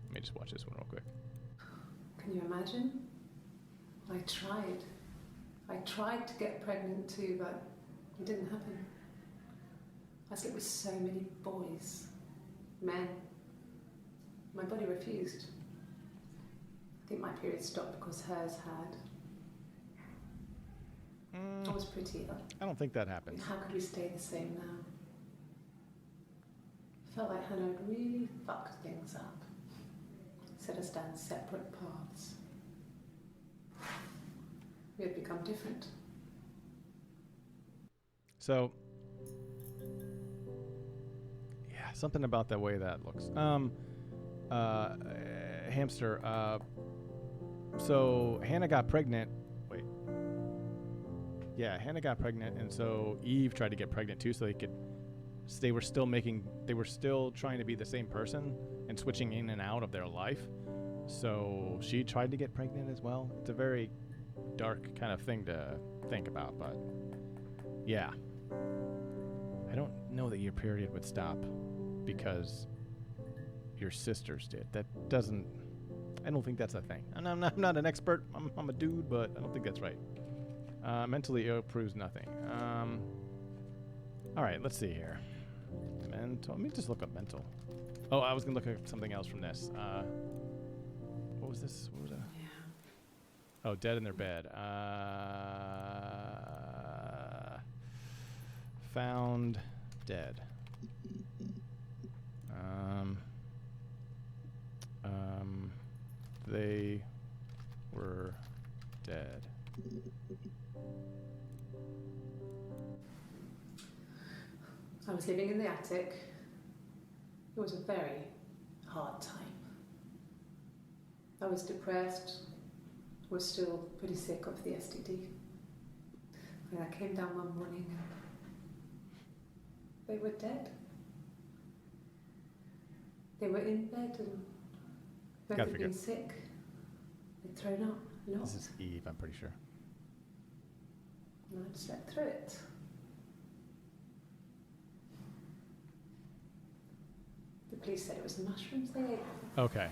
Let me just watch this one real quick. Can you imagine? I tried to get pregnant too, but it didn't happen. I slept with so many boys, men. My body refused. I think my period stopped because hers had. I was pretty ill. I don't think that happens. How could we stay the same now? Felt like Hannah had really fucked things up. Set us down separate paths. We had become different. So, yeah, something about the way that looks. Hamster. So Hannah got pregnant. Wait. Yeah, Hannah got pregnant, and so Eve tried to get pregnant too, so they could. They were still trying to be the same person and switching in and out of their life. So she tried to get pregnant as well. It's a very dark kind of thing to think about, but yeah. I don't know that your period would stop because your sisters did. That doesn't. I don't think that's a thing. And I'm not an expert. I'm a dude, but I don't think that's right. Mentally ill proves nothing. All right, let's see here. Mental. Let me just look up mental. Oh, I was gonna look at something else from this. What was this? What was that? Yeah. Oh, dead in their bed. Found dead. They were dead. I was living in the attic. It was a very hard time. I was depressed, was still pretty sick of the STD. And I came down one morning and they were dead. They were in bed and both had been sick. They'd thrown up a lot. This is Eve, I'm pretty sure. And I'd slept through it. police said it was the mushrooms they ate. Okay.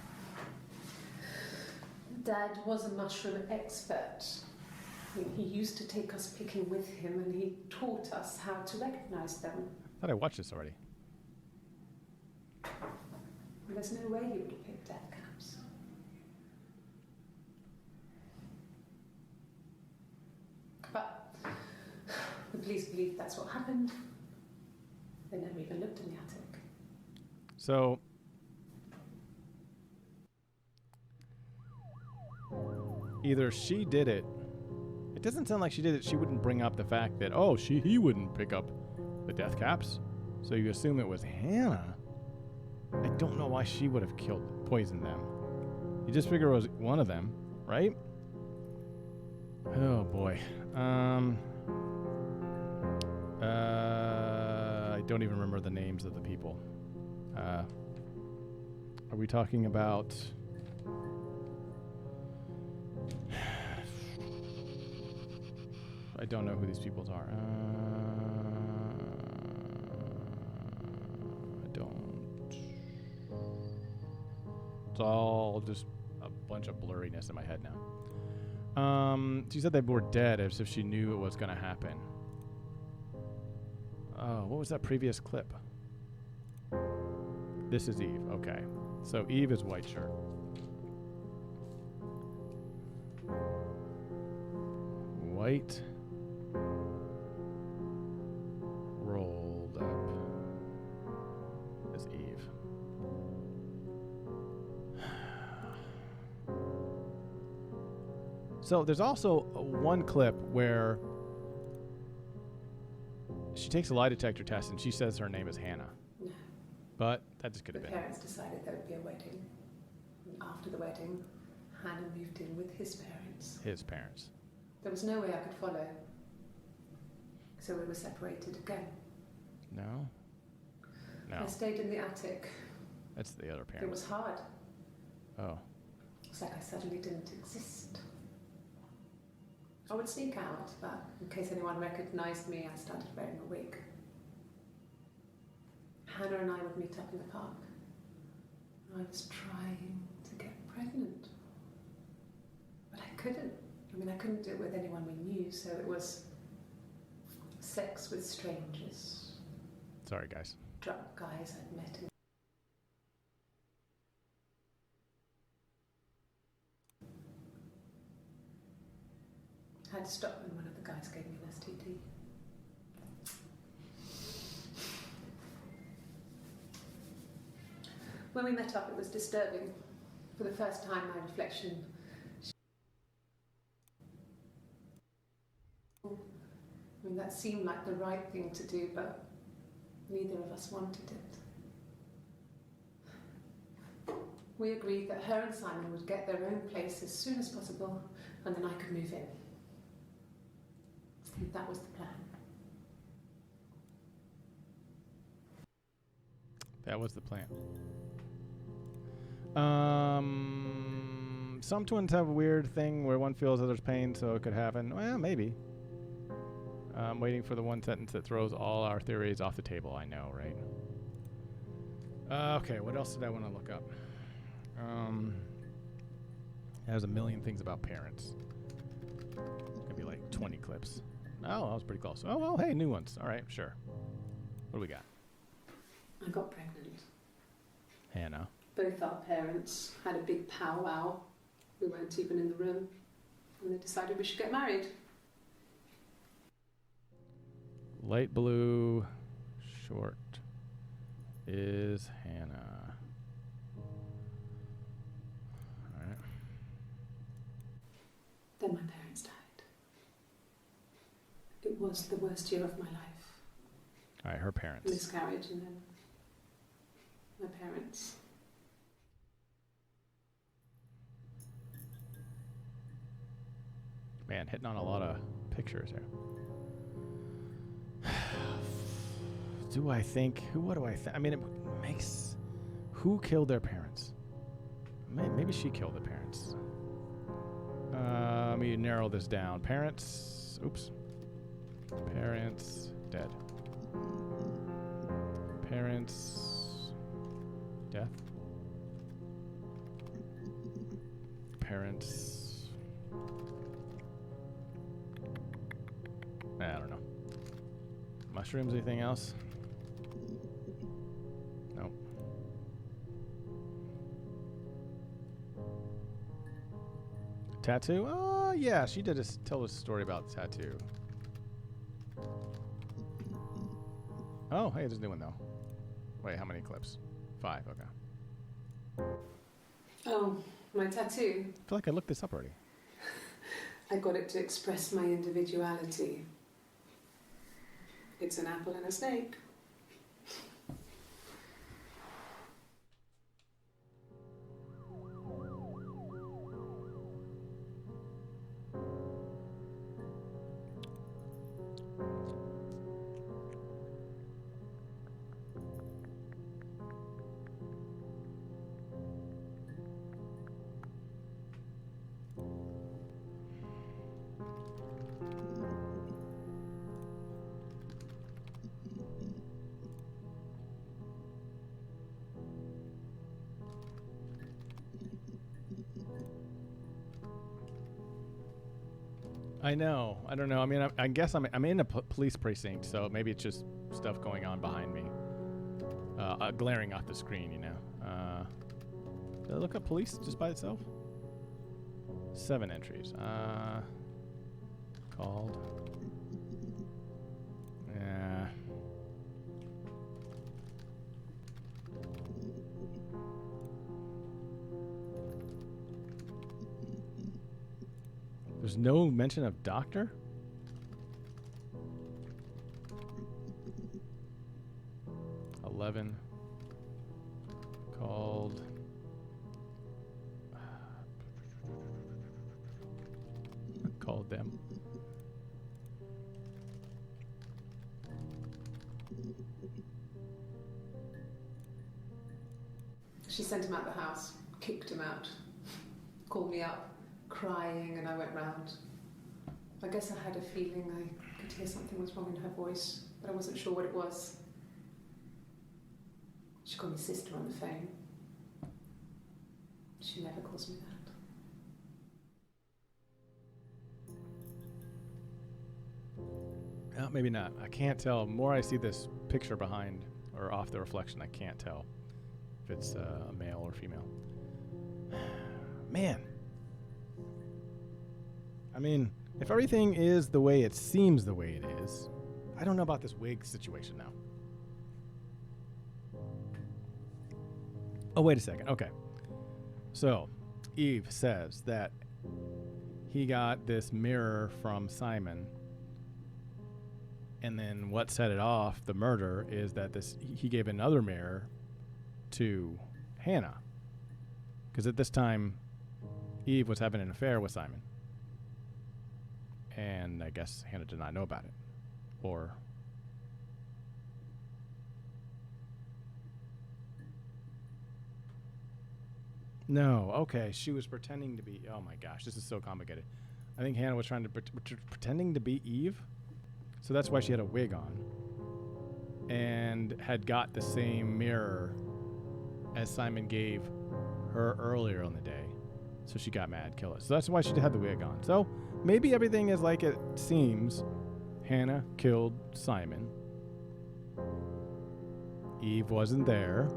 Dad was a mushroom expert. I mean, he used to take us picking with him, and he taught us how to recognize them. I thought I watched this already. And there's no way he would have picked death caps. But the police believe that's what happened. They never even looked in the attic. So, either she did it. It doesn't sound like she did it. She wouldn't bring up the fact that, oh, he wouldn't pick up the death caps. So you assume it was Hannah. I don't know why she would have poisoned them. You just figure it was one of them, right? Oh boy. I don't even remember the names of the people. Are we talking about? I don't know who these people are. I don't. It's all just a bunch of blurriness in my head now. She said they were dead as if she knew it was going to happen. Oh, what was that previous clip? This is Eve. Okay. So Eve is white shirt. White. Rolled up. Is Eve. So there's also one clip where she takes a lie detector test and she says her name is Hannah. No. But that just could have The been. parents decided there would be a wedding. And after the wedding, Hannah moved in with his parents. His parents. There was no way I could follow. So we were separated again. No? No. I stayed in the attic. That's the other It parents. was hard. Oh. It's like I suddenly didn't exist. I would sneak out, but in case anyone recognized me, I started wearing a wig. Hannah and I would meet up in the park. I was trying to get pregnant. But I couldn't. I mean, I couldn't do it with anyone we knew, so it was sex with strangers. Sorry, guys. Drunk guys I'd met in I had to stop when one of the guys gave me an STD. When we met up, it was disturbing. For the first time, my reflection. I mean, that seemed like the right thing to do, but neither of us wanted it. We agreed that her and Simon would get their own place as soon as possible, and then I could move in. And that was the plan. That was the plan. Some twins have a weird thing where one feels other's pain, so it could happen. Well, maybe. I'm waiting for the one sentence that throws all our theories off the table. I know, right? Okay, what else did I want to look up? There's a million things about parents. Could be like 20 clips. Oh, that was pretty close. Oh, well, hey, new ones. All right, sure. What do we got? I got pregnant. Hannah. Both our parents had a big powwow. We weren't even in the room. And they decided we should get married. Light blue, short, is Hannah. All right. Then my parents died. It was the worst year of my life. All right, her parents. Miscarriage and then my parents. Man, hitting on a lot of pictures here. Do I think? What do I think? I mean, it makes... Who killed their parents? Maybe she killed the parents. Let me narrow this down. Parents... Oops. Parents... Dead. Parents... Death. Parents. I don't know. Mushrooms, anything else? Nope. Tattoo? Oh, yeah, she did tell us a story about the tattoo. Oh, hey, there's a new one, though. Wait, how many clips? 5, okay. Oh, my tattoo. I feel like I looked this up already. I got it to express my individuality. It's an apple and a snake. I know. I don't know. I mean, I guess I'm in a police precinct, so maybe it's just stuff going on behind me, glaring off the screen. You know. Did I look up police just by itself? 7 entries. Called. Yeah. There's no mention of doctor? Called. Called them. She sent him out the house, kicked him out, called me up, crying, and I went round. I guess I had a feeling I could hear something was wrong in her voice, but I wasn't sure what it was. She called me sister on the phone. She never calls me that. Maybe not. I can't tell. The more I see this picture behind or off the reflection, I can't tell if it's a male or female. Man. I mean, if everything is the way it seems the way it is, I don't know about this wig situation now. Oh, wait a second. Okay. So, Eve says that he got this mirror from Simon, and then what set it off, the murder, is that he gave another mirror to Hannah. Because at this time, Eve was having an affair with Simon. And I guess Hannah did not know about it. Or... No, okay. She was pretending to be... Oh my gosh, this is so complicated. I think Hannah was trying to... pretending to be Eve? So that's why she had a wig on. And had got the same mirror as Simon gave her earlier on the day. So she got mad, killed it. So that's why she had the wig on. So maybe everything is like it seems. Hannah killed Simon. Eve wasn't there.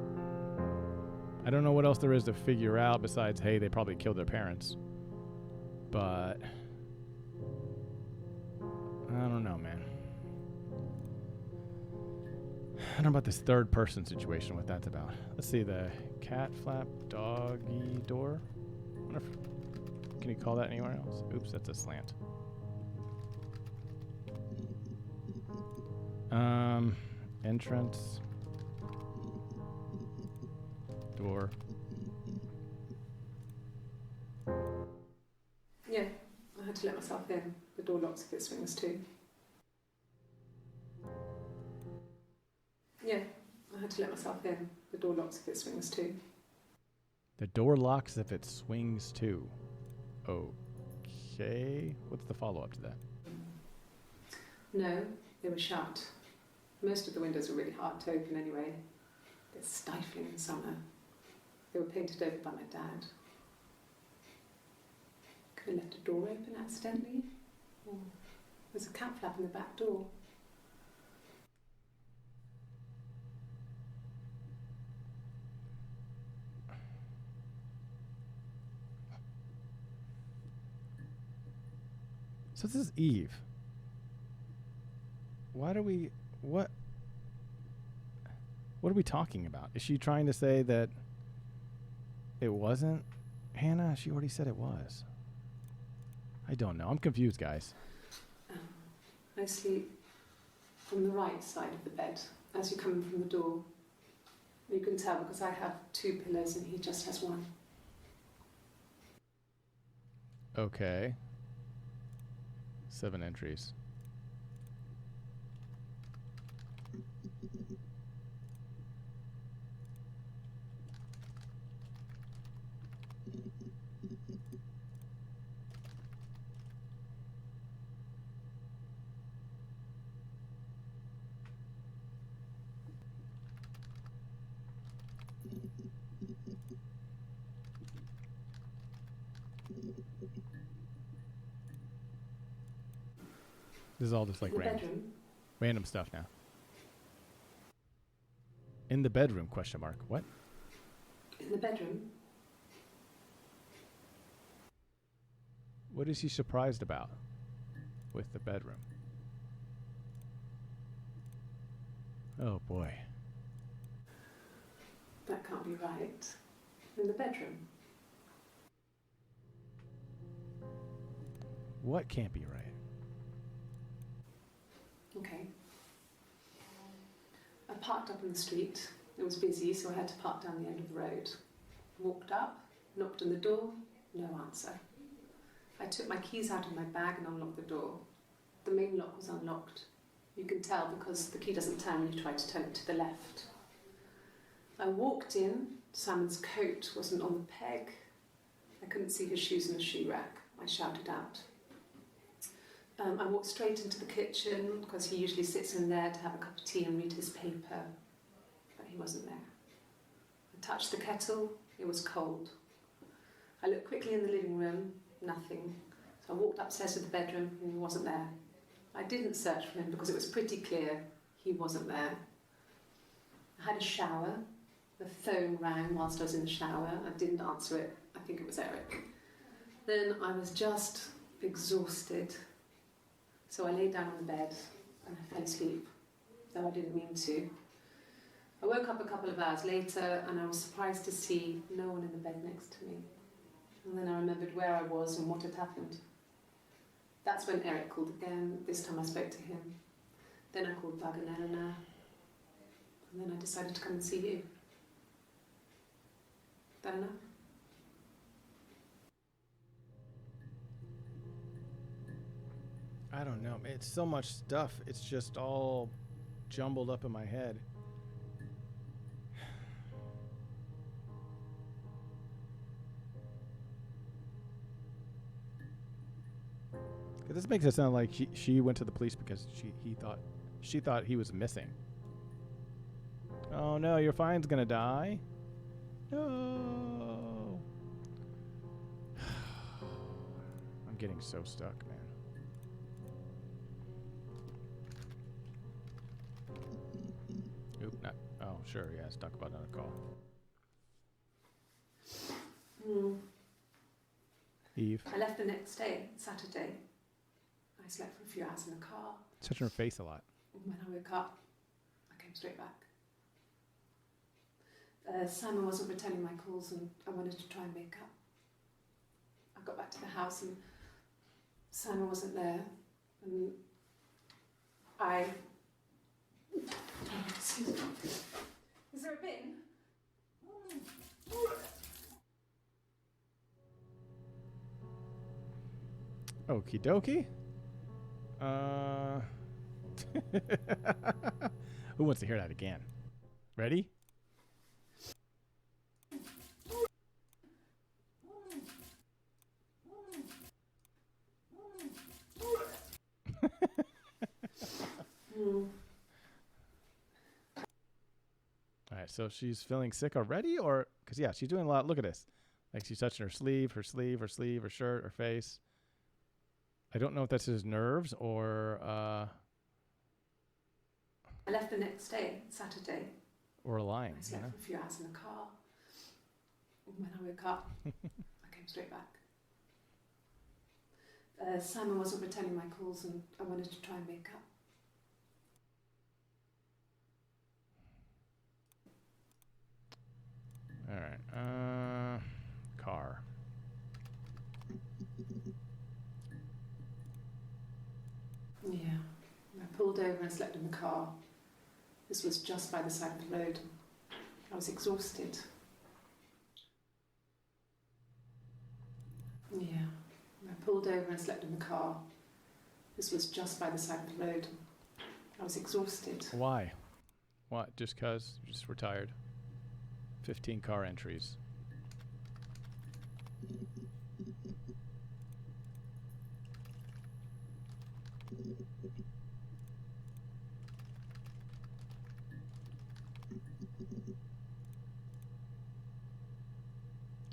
I don't know what else there is to figure out besides, hey, they probably killed their parents. But I don't know, man. I don't know about this third person situation, what that's about. Let's see, the cat flap doggy door. I wonder if, can you call that anywhere else? Oops, that's a slant. Entrance. Door. Yeah, I had to let myself in. The door locks if it swings too. Yeah, I had to let myself in. The door locks if it swings too. The door locks if it swings too. Okay. What's the follow-up to that? No, they were shut. Most of the windows were really hard to open anyway. They're stifling in summer. They were painted over by my dad. Could have left a door open accidentally. Or there's a cat flap in the back door. So this is Eve. What are we talking about? Is she trying to say that it wasn't Hannah? She already said it was. I don't know. I'm confused, guys. I sleep on the right side of the bed as you come in from the door. You can tell because I have 2 pillows and he just has 1. Okay. 7 entries. This is all just like random stuff now. In the bedroom, question mark. What? In the bedroom? What is he surprised about with the bedroom? Oh boy. That can't be right. In the bedroom? What can't be right? Okay. I parked up on the street. It was busy, so I had to park down the end of the road. Walked up, knocked on the door, no answer. I took my keys out of my bag and unlocked the door. The main lock was unlocked. You can tell because the key doesn't turn when you try to turn it to the left. I walked in. Simon's coat wasn't on the peg. I couldn't see his shoes in the shoe rack. I shouted out. I walked straight into the kitchen because he usually sits in there to have a cup of tea and read his paper, but he wasn't there. I touched the kettle, it was cold. I looked quickly in the living room, nothing. So I walked upstairs to the bedroom and he wasn't there. I didn't search for him because it was pretty clear he wasn't there. I had a shower. The phone rang whilst I was in the shower. I didn't answer it. I think it was Eric. Then I was just exhausted. So I lay down on the bed and I fell asleep, though I didn't mean to. I woke up a couple of hours later and I was surprised to see no one in the bed next to me. And then I remembered where I was and what had happened. That's when Eric called again. This time I spoke to him. Then I called Bug and Eleanor. And then I decided to come and see you. That enough? I don't know. It's so much stuff. It's just all jumbled up in my head. This makes it sound like she went to the police because she thought he was missing. Oh no, your fine's gonna die. No. I'm getting so stuck, man. Oop, not. Oh, sure, yeah, stuck about another call. Eve. I left the next day, Saturday. I slept for a few hours in the car. Touching her face a lot. When I woke up, I came straight back. Simon wasn't returning my calls and I wanted to try and make up. I got back to the house and Simon wasn't there. And I... Excuse me. Is there a bin? Okie dokie. Who wants to hear that again? Ready? Alright, So she's feeling sick already, or because yeah, she's doing a lot. Look at this. Like she's touching her sleeve, her shirt, her face. I don't know if that's his nerves or I left the next day, Saturday. or lying. I slept for a few hours in the car. When I woke up, I came straight back. Simon wasn't returning my calls, and I wanted to try and make up. All right. Car. Yeah. I pulled over and slept in the car. This was just by the side of the road. I was exhausted. Yeah. I pulled over and slept in the car. This was just by the side of the road. I was exhausted. Why? What? Just because you just were tired? 15 car entries.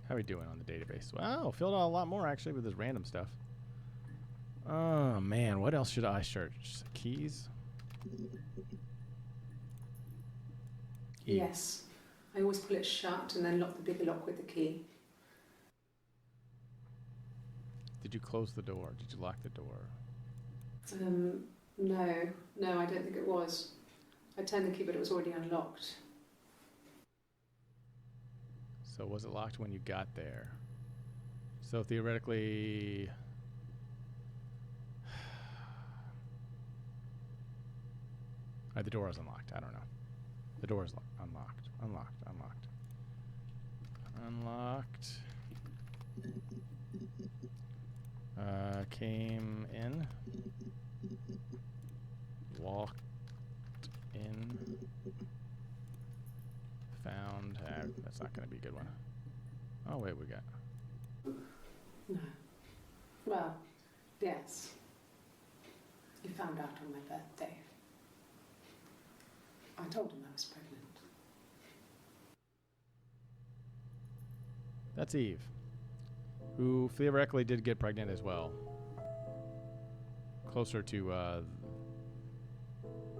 How are we doing on the database? Wow, filled out a lot more actually with this random stuff. Oh man, what else should I search? Keys? Yes. I always pull it shut and then lock the bigger lock with the key. Did you close the door? Did you lock the door? No, I don't think it was. I turned the key, but it was already unlocked. So was it locked when you got there? So theoretically... the door is unlocked. I don't know. The door is unlocked. Unlocked. Came in. Walked in. Found. That's not going to be a good one. Oh, wait, we got. No. Well, yes. You found out on my birthday. I told him I was pregnant. That's Eve, who theoretically did get pregnant as well. Closer to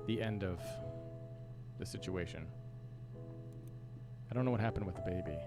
the end of the situation. I don't know what happened with the baby.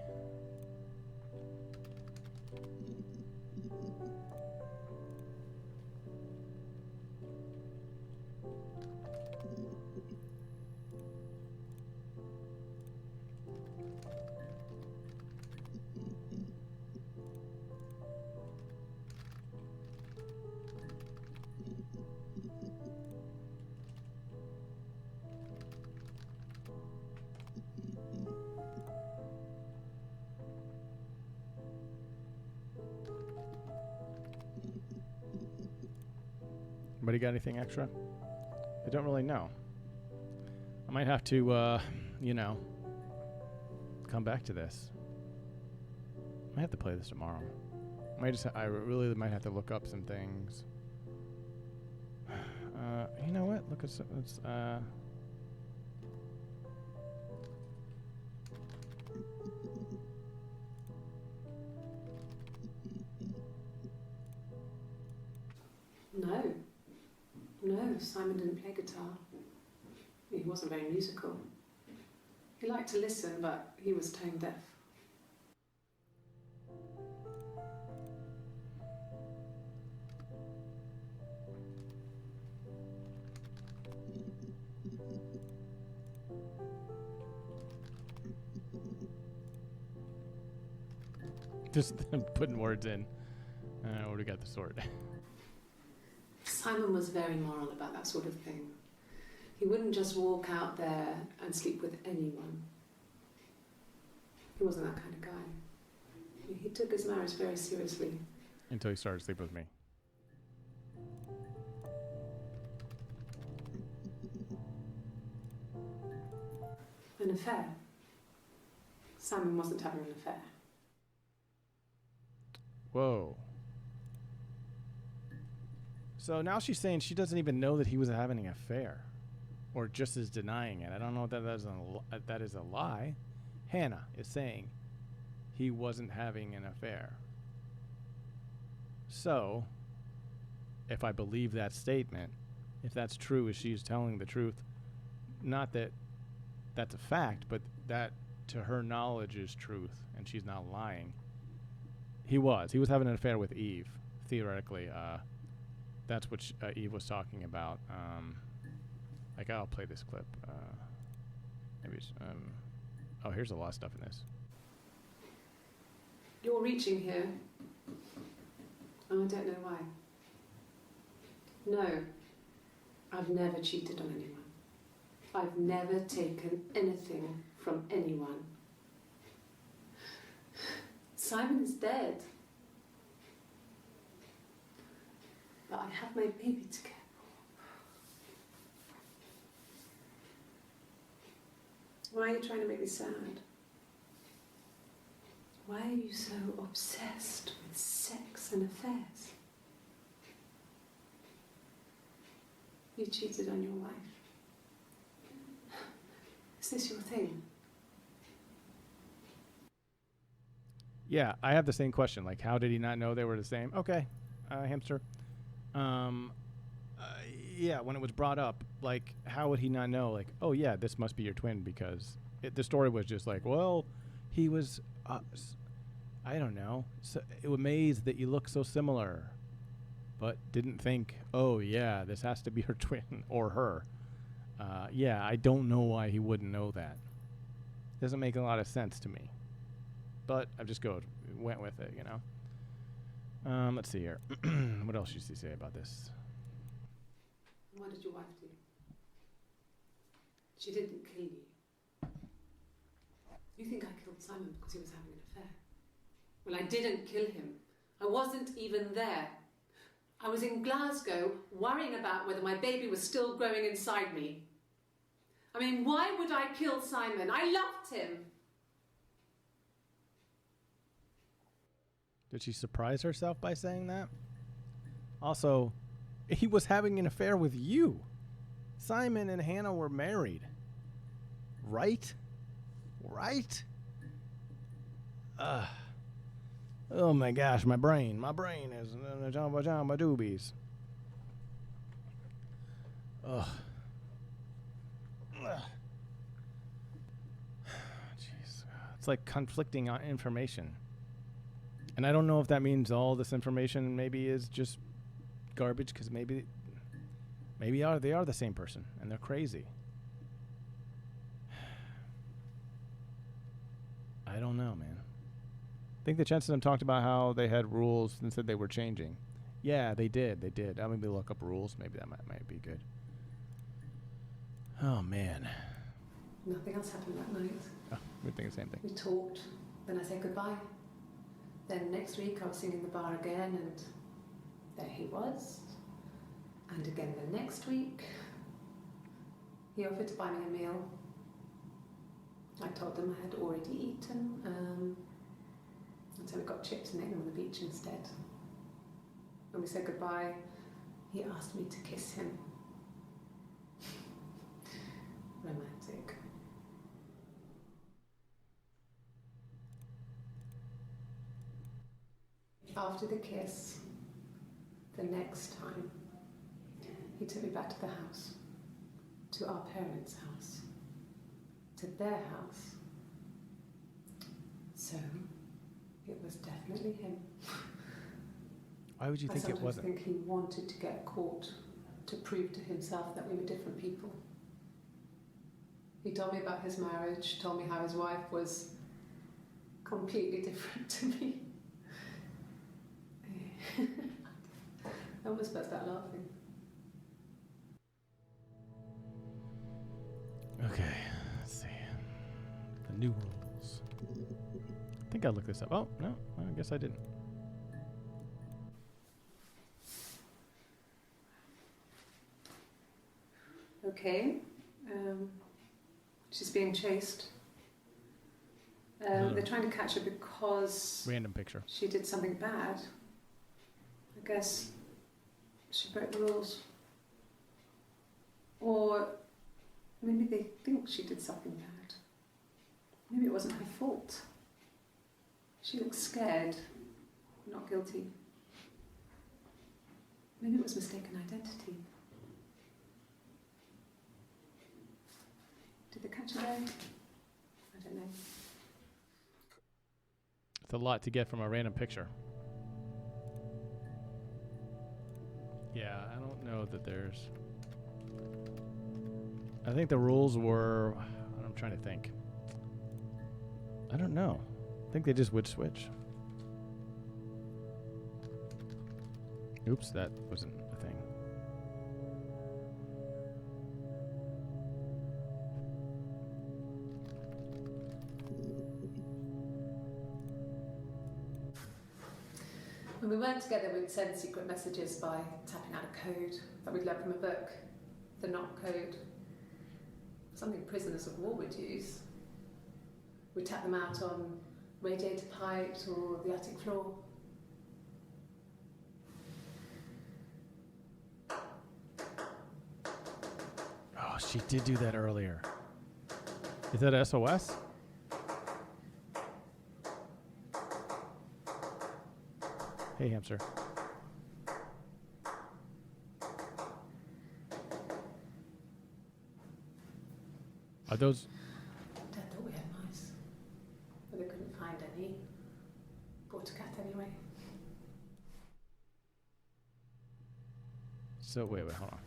Anybody got anything extra? I don't really know. I might have to, come back to this. I might have to play this tomorrow. I really might have to look up some things. You know what? Let's No, Simon didn't play guitar. He wasn't very musical. He liked to listen, but he was tone deaf. just putting words in. What do we got to sort? Simon was very moral about that sort of thing. He wouldn't just walk out there and sleep with anyone. He wasn't that kind of guy. He took his marriage very seriously. Until he started sleeping with me. An affair. Simon wasn't having an affair. Whoa. So now she's saying she doesn't even know that he was having an affair. or just is denying it. I don't know if that is a lie. Hannah is saying he wasn't having an affair. So, if I believe that statement, if that's true, if she's telling the truth, not that that's a fact, but that to her knowledge is truth, and she's not lying. He was having an affair with Eve, theoretically. That's what Eve was talking about. Like, I'll play this clip. Maybe it's, oh, here's a lot of stuff in this. You're reaching here. And I don't know why. No, I've never cheated on anyone. I've never taken anything from anyone. Simon is dead. But I have my baby to care for. Why are you trying to make me sad? Why are you so obsessed with sex and affairs? You cheated on your wife. Is this your thing? Yeah, I have the same question. Like, how did he not know they were the same? Okay, hamster. Yeah, when it was brought up, like, how would he not know? Like, oh yeah, this must be your twin, because the story was just like, well, he was, I don't know, so amazed that you look so similar, but didn't think, oh yeah, this has to be her twin or her. Yeah, I don't know why he wouldn't know that. Doesn't make a lot of sense to me. But I just went with it, you know. Let's see here. What else used he say about this? What did your wife do? She didn't kill you. You think I killed Simon because he was having an affair? Well, I didn't kill him. I wasn't even there. I was in Glasgow worrying about whether my baby was still growing inside me. I mean, why would I kill Simon? I loved him. Did she surprise herself by saying that? Also, he was having an affair with you. Simon and Hannah were married. Right? Right? Oh my gosh, my brain is jamba doobies. Ugh. Jeez. It's like conflicting information. And I don't know if that means all this information maybe is just garbage, because maybe they are the same person and they're crazy. I don't know, man. I think the Chances talked about how they had rules and said they were changing. Yeah, they did. I'll maybe look up rules. Maybe that might be good. Oh, man. Nothing else happened that night. Oh, we're thinking the same thing. We talked, then I said goodbye. Then next week I was singing in the bar again, and there he was. And again the next week, he offered to buy me a meal. I told him I had already eaten, and so we got chips and ate them on the beach instead. When we said goodbye, he asked me to kiss him. Romantic. After the kiss, the next time, he took me back to the house, to our parents' house, to their house. So, it was definitely him. Why would you think it wasn't? I sometimes think he wanted to get caught to prove to himself that we were different people. He told me about his marriage, told me how his wife was completely different to me. I almost burst out laughing. Okay, let's see. The new rules. I think I looked this up. Oh, no, I guess I didn't. Okay. She's being chased. They're trying to catch her because Random picture. she did something bad. I guess she broke the rules. Or Maybe they think she did something bad. Maybe it wasn't her fault. She looks scared, not guilty. Maybe it was mistaken identity. Did they catch her there? I don't know. It's a lot to get from a random picture. Yeah, I don't know that there's... I think the rules were... I'm trying to think. I don't know. I think they just would switch. Oops, that wasn't a thing. When we weren't together, we'd send secret messages by tapping out a code that we'd learned from a book, the Knock code. Something prisoners of war would use. We'd tap them out on radiator pipes or the attic floor. Oh, she did do that earlier. Is that SOS? Hey, hamster. Are those... Dad thought we had mice, but they couldn't find any. Bought a cat anyway. So, wait, hold on.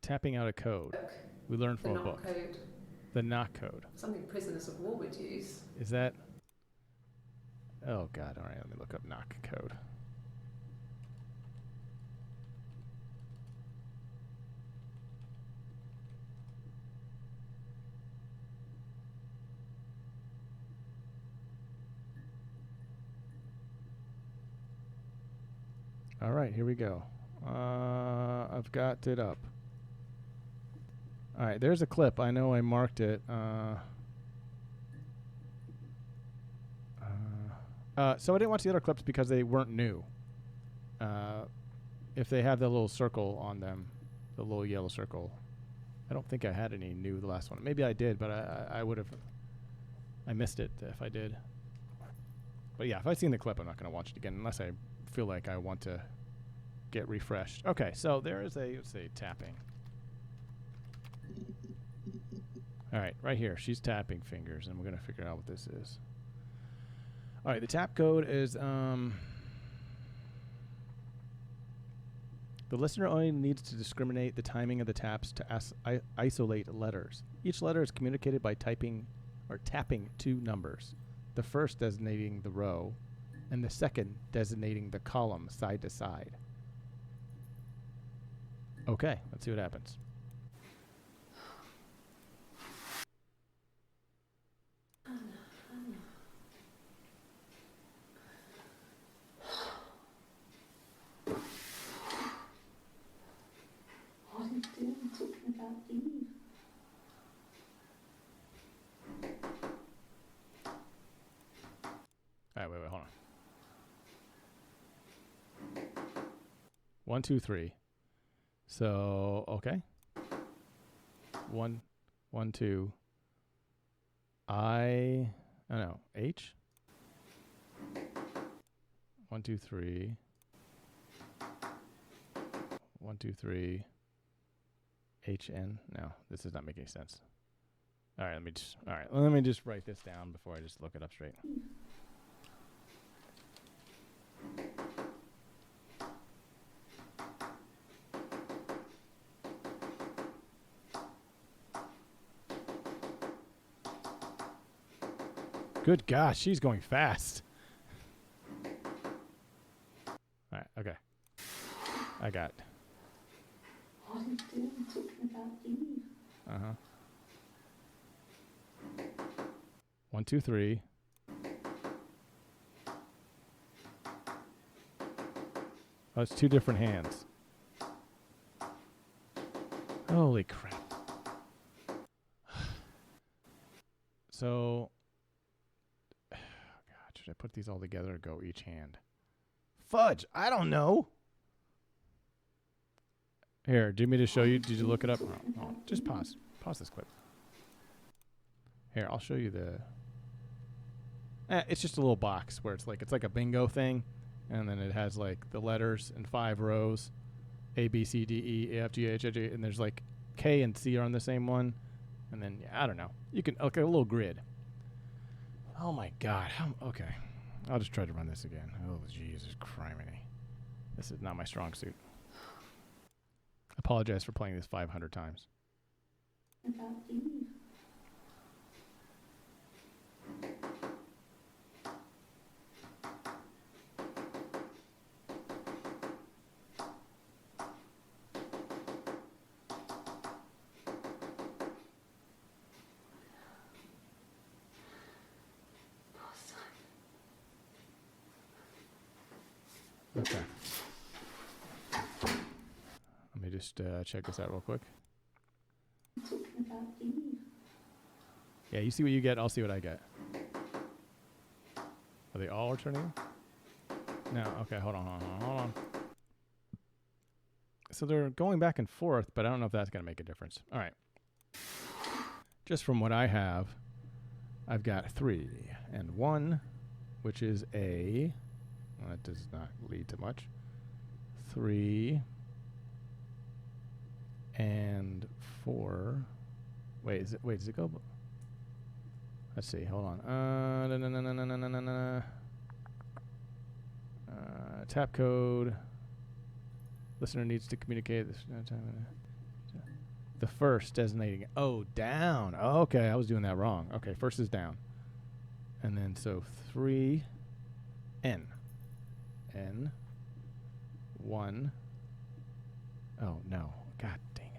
Tapping out a code. Book. We learned from The a Knock book. code. The knock code. Something prisoners of war would use. Is that... Oh, God. All right, let me look up knock code. All right, here we go. I've got it up. All right, there's a clip. I know I marked it. So I didn't watch the other clips because they weren't new. If they have the little circle on them, the little yellow circle, I don't think I had any new the last one. Maybe I did, but I would have. I missed it if I did. But yeah, if I've seen the clip, I'm not going to watch it again unless I feel like I want to get refreshed. Okay, so there is a, let's say, tapping. All right, right here. She's tapping fingers, and we're going to figure out what this is. All right, the tap code is... the listener only needs to discriminate the timing of the taps to isolate letters. Each letter is communicated by typing or tapping two numbers. The first designating the row, and the second designating the column side to side. Okay, let's see what happens. What are you doing talking about Eve? All right, wait, hold on. 1, 2, 3. So, okay. 1, 1, 2. I don't know. H. 1, 2, 3. 1, 2, 3. HN. No, this is not making sense. All right, let me just write this down before I just look it up straight. Good gosh, she's going fast. All right, okay. I got it. What are you doing talking about Eve? Uh-huh. 1, 2, 3. Oh, it's two different hands. Holy crap. So, God, should I put these all together or go each hand? Fudge, I don't know. Here, do you want me to show you? Did you look it up? Oh, just pause. Pause this clip. Here, I'll show you the... it's just a little box where it's like a bingo thing, and then it has like the letters in 5 rows, A, B, C, D, E, F, G, H, I, J, and there's like K and C are on the same one, and then I don't know. You can like a little grid. Oh my God! Okay, I'll just try to run this again. Oh Jesus criminy! This is not my strong suit. Apologize for playing this 500 times. About Eve. Okay. Let me just check this out real quick. Talking about Eve. Yeah, you see what you get, I'll see what I get. Are they all returning? No, okay, hold on. So they're going back and forth, but I don't know if that's going to make a difference. All right. Just from what I have, I've got 3 and 1, which is a... Well, that does not lead to much. 3 and 4. Wait, does it go? Let's see. Hold on. Tap code. Listener needs to communicate this. The first designating. Oh, down. Oh, okay, I was doing that wrong. Okay, first is down. And then so 3 N. N. 1. Oh, no. God dang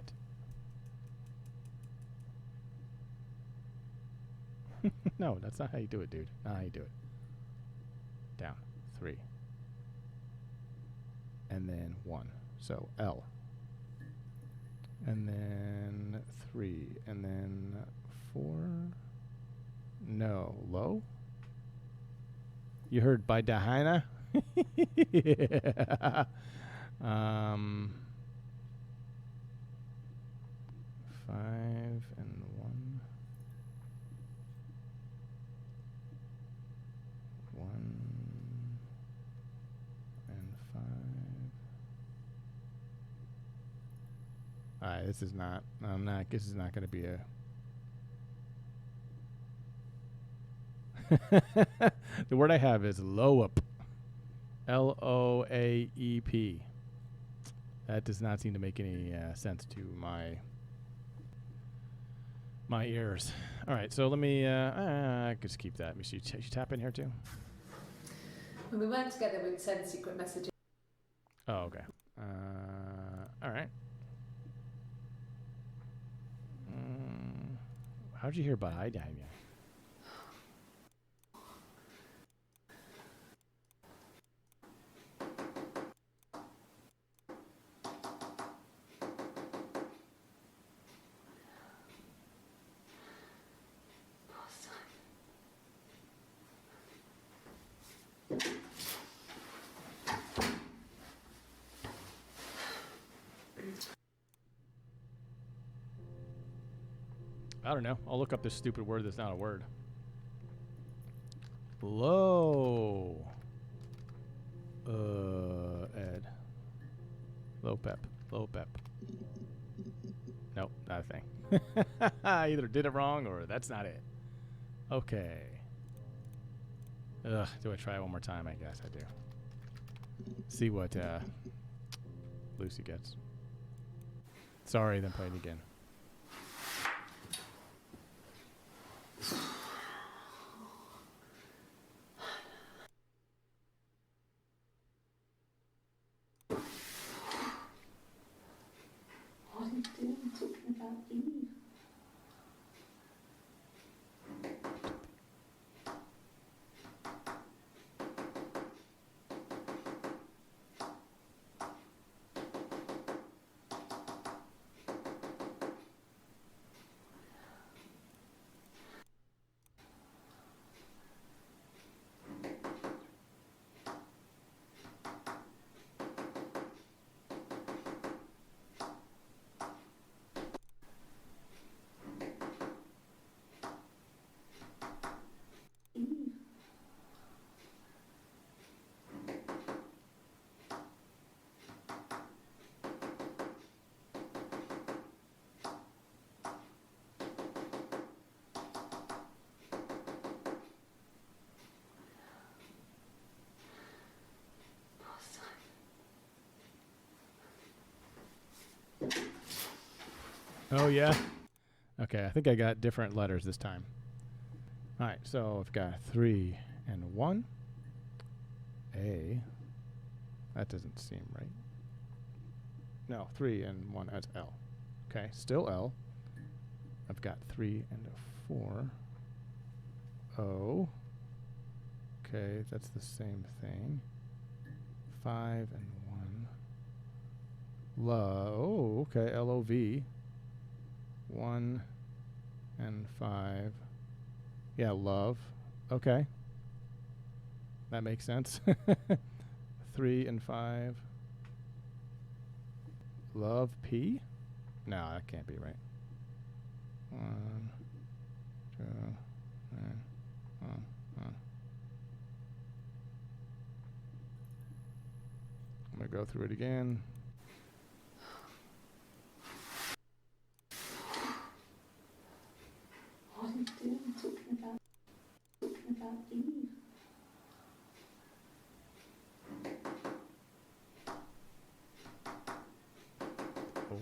it. No, that's not how you do it, dude. Not how you do it. Down. 3. And then 1. So L. And then 3. And then 4. No. Low? You heard by Dahina? Yeah. 5 and 1. 1 and 5. Alright, this is not. This is not going to be a. The word I have is loap. Loaep. That does not seem to make any sense to my ears. All right, so let me just keep that. Let me see. You tap in here too? When we weren't together, we'd send secret messages. Oh, okay. All right. How'd you hear about iodine? I don't know. I'll look up this stupid word that's not a word. Low. Ed. Low pep. Low pep. Nope, not a thing. I either did it wrong or that's not it. Okay. Ugh, do I try it one more time? I guess I do. See what Lucy gets. Sorry, then play it again. What are you doing talking about Eve? Oh, yeah? Okay, I think I got different letters this time. All right, so I've got 3 and 1. A. That doesn't seem right. No, 3 and 1. That's L. Okay, still L. I've got 3 and a 4. O. Okay, that's the same thing. 5 and 1. Love. Oh, okay, L-O-V. 1 and 5. Yeah, love. Okay. That makes sense. 3 and 5. Love P? No, that can't be right. 1, 2, 3, 1. I'm going to go through it again. What are you doing? Talking about Eve. 4.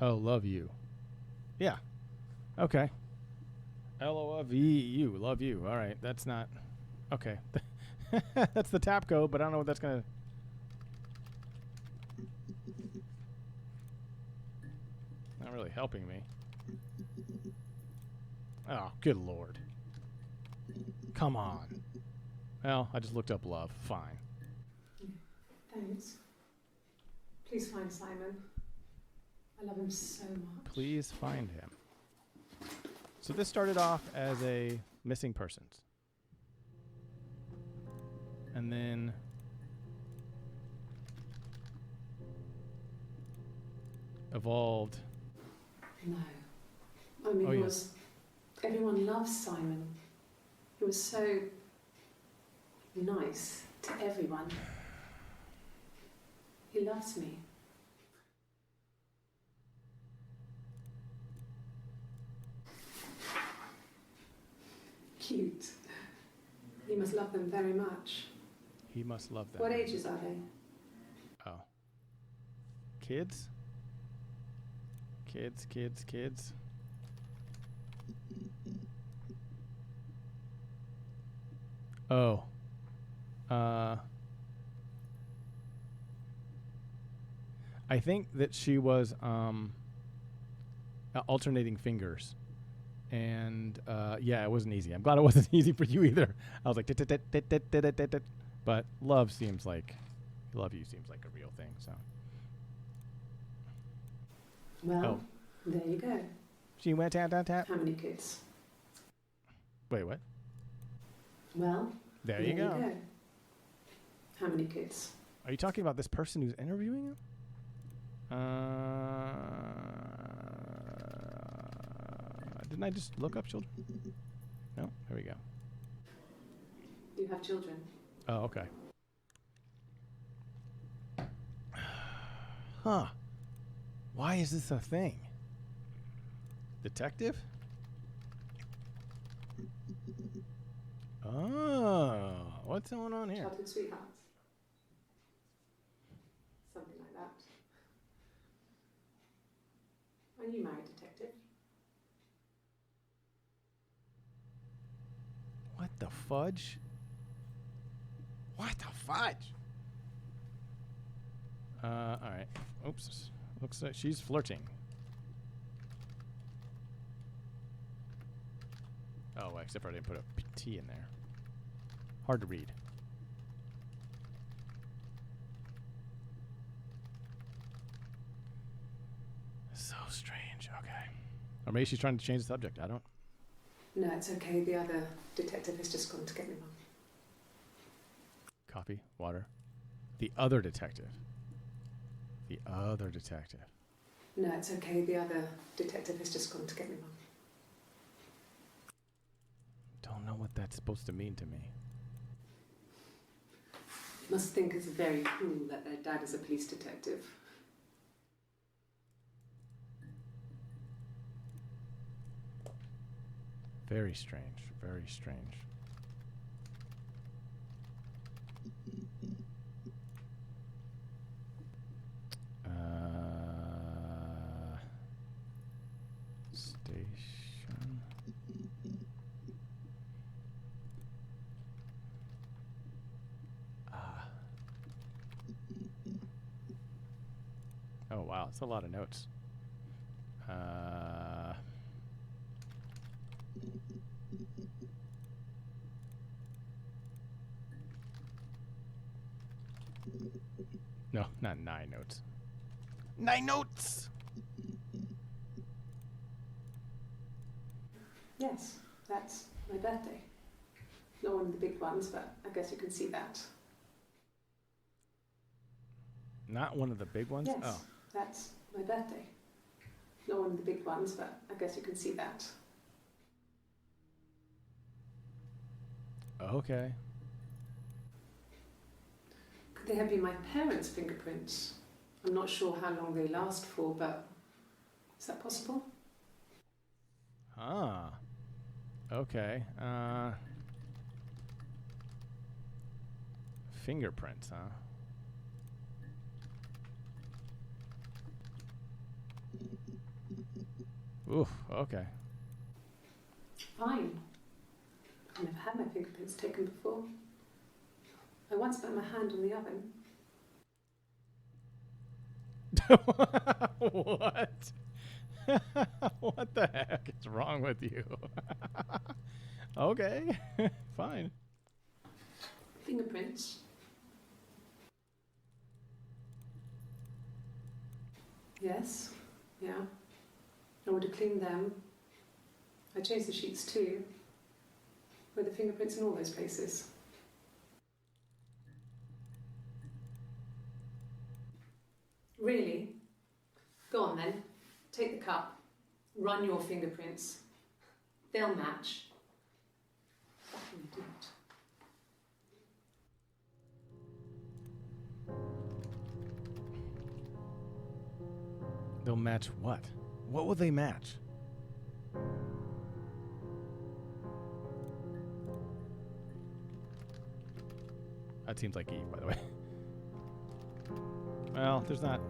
Oh, love you. Yeah. Okay. L-O-V-E-U. Love you. All right. That's not... Okay. That's the tap code, but I don't know what that's going to... Not really helping me. Oh, good Lord. Come on. Well, I just looked up love. Fine. Thanks. Please find Simon. I love him so much. Please find him. So this started off as a missing persons. And then evolved. No. I mean, Oh, he yeah. was... Everyone loves Simon. He was so nice to everyone. He loves me. Cute. He must love them very much. He must love them. What ages are they? Oh. Kids? Kids. Oh. I think that she was alternating fingers. And yeah, it wasn't easy. I'm glad it wasn't easy for you either. I was like, but love seems like, love you seems like a real thing. So. Well, there you go. She went tap. How many kids? Wait, what? Well, There you go. How many kids? Are you talking about this person who's interviewing him? Didn't I just look up children? No? There we go. You have children? Oh, okay. Huh. Why is this a thing? Detective? Oh, what's going on here? Childhood sweethearts? Something like that. Are you married, detective? What the fudge? What the fudge? All right. Oops. Looks like she's flirting. Oh, except for I didn't put a T in there. Hard to read. So strange. Okay. Or maybe she's trying to change the subject. I don't. No, it's okay. The other detective has just gone to get me one. Coffee, water. The other detective. The other detective. No, it's okay. The other detective has just gone to get me one. Don't know what that's supposed to mean to me. Must think it's very cool that their dad is a police detective. Very strange. Very strange. Station. Oh wow, it's a lot of notes. No, not 9 notes. 9 notes! Yes, that's my birthday. Not one of the big ones, but I guess you can see that. Not one of the big ones? Yes, Oh. that's my birthday. Not one of the big ones, but I guess you can see that. Okay. Could they have been my parents' fingerprints? I'm not sure how long they last for, but is that possible? Ah. Okay. Fingerprints, huh? Oof, okay. Fine. I've never had my fingerprints taken before. I once put my hand on the oven. What? What the heck is wrong with you? Okay, fine. Fingerprints. Yes, yeah. I would have cleaned them. I changed the sheets too. Were the fingerprints in all those places? Really? Go on then. Take the cup. Run your fingerprints. They'll match. Fucking do it. They'll match what? What will they match? That seems like Eve, by the way. Well, there's not...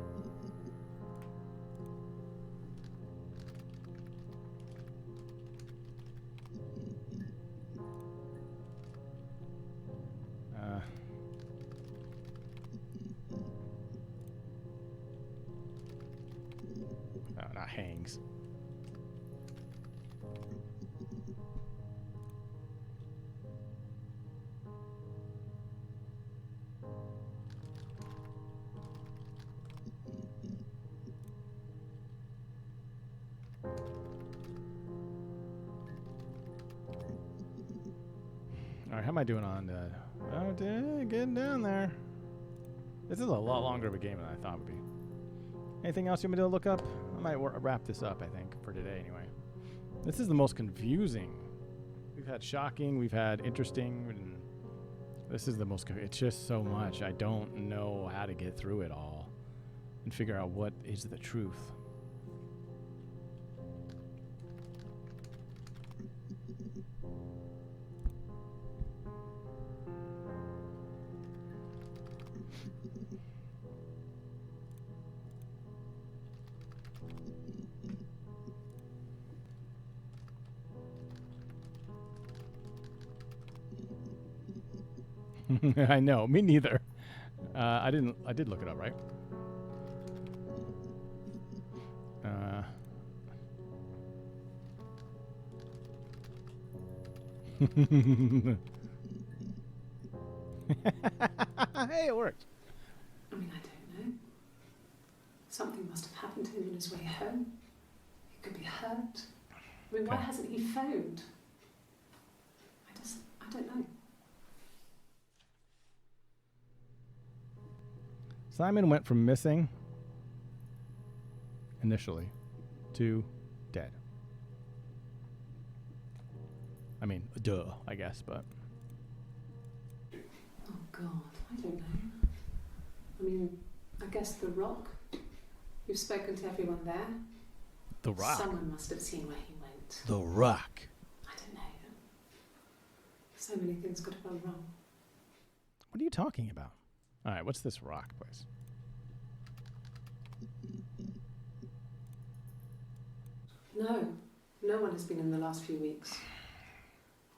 No, not hangs. Alright, how am I doing on getting down there? This is a lot longer of a game than I thought it would be. Anything else you want me to look up? I might wrap this up, I think, for today anyway. This is the most confusing. We've had shocking, we've had interesting, and this is the most... It's just so much. I don't know how to get through it all and figure out what is the truth. I know, me neither. I did look it up, right? Hey, it worked. I mean, I don't know. Something must have happened to him on his way home. He could be hurt. I mean, why Okay. hasn't he phoned? I don't know. Simon went from missing initially to dead. I mean, duh, I guess, but... Oh, God, I don't know. I mean, I guess the Rock. You've spoken to everyone there. The Rock. Someone must have seen where he went. The Rock. I don't So many things could have gone wrong. What are you talking about? All right, what's this rock place? No, no one has been in the last few weeks.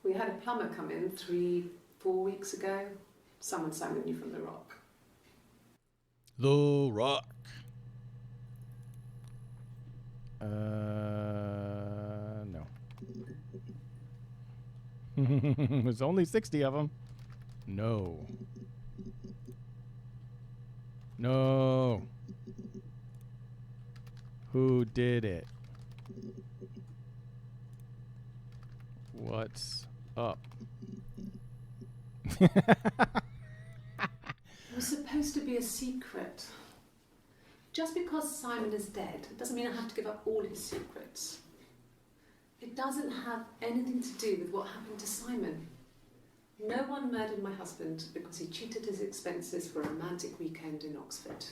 We had a plumber come in 3-4 weeks ago. Someone summoned you from the rock. The rock. No. There's only 60 of them. No. No. Who did it? What's up? It was supposed to be a secret. Just because Simon is dead doesn't mean I have to give up all his secrets. It doesn't have anything to do with what happened to Simon. No one murdered my husband because he cheated his expenses for a romantic weekend in Oxford.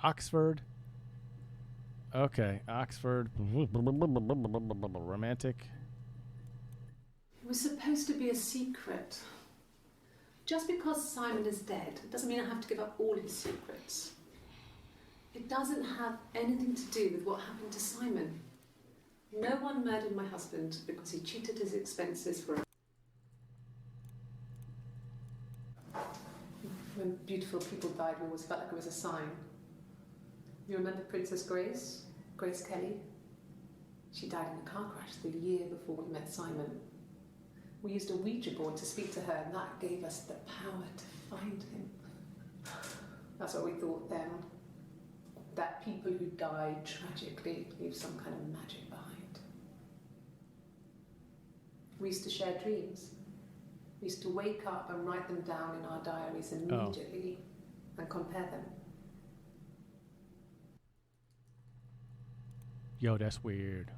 Oxford. Okay, Oxford. Romantic. It was supposed to be a secret. Just because Simon is dead doesn't mean I have to give up all his secrets. It doesn't have anything to do with what happened to Simon. No one murdered my husband because he cheated his expenses for a... When beautiful people died, we always felt like it was a sign. You remember Princess Grace? Grace Kelly? She died in a car crash the year before we met Simon. We used a Ouija board to speak to her, and that gave us the power to find him. That's what we thought then. That people who died tragically leave some kind of magic behind. We used to share dreams. We used to wake up and write them down in our diaries immediately and compare them. Yo, that's weird.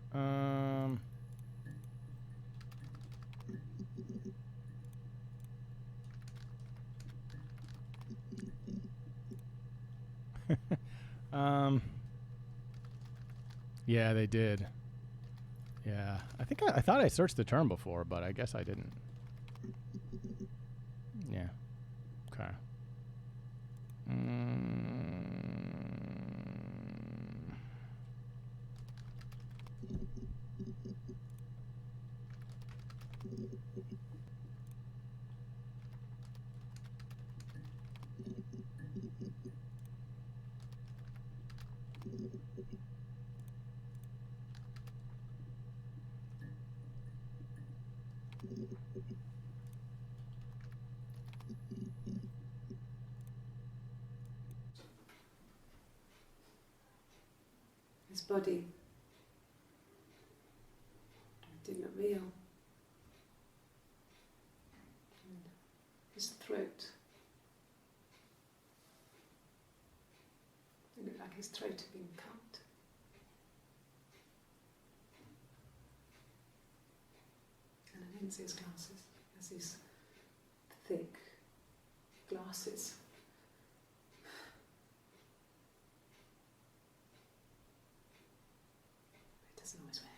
Yeah, they did. Yeah, I thought I searched the term before, but I guess I didn't. Yeah. Okay. His body didn't look real. And his throat. It looked like his throat had been cut. And I didn't see his glasses. He has these thick glasses. He doesn't always wear.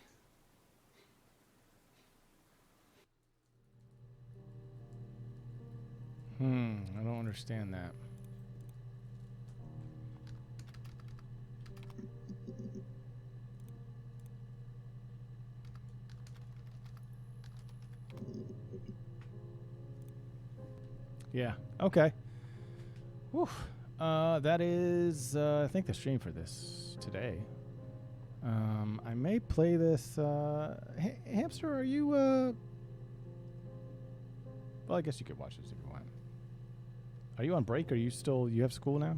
I don't understand that. Yeah. Okay. Whew. That is, I think, the stream for this today. I may play this. Hamster, are you? Well, I guess you could watch this if you want. Are you on break? Are you still? You have school now?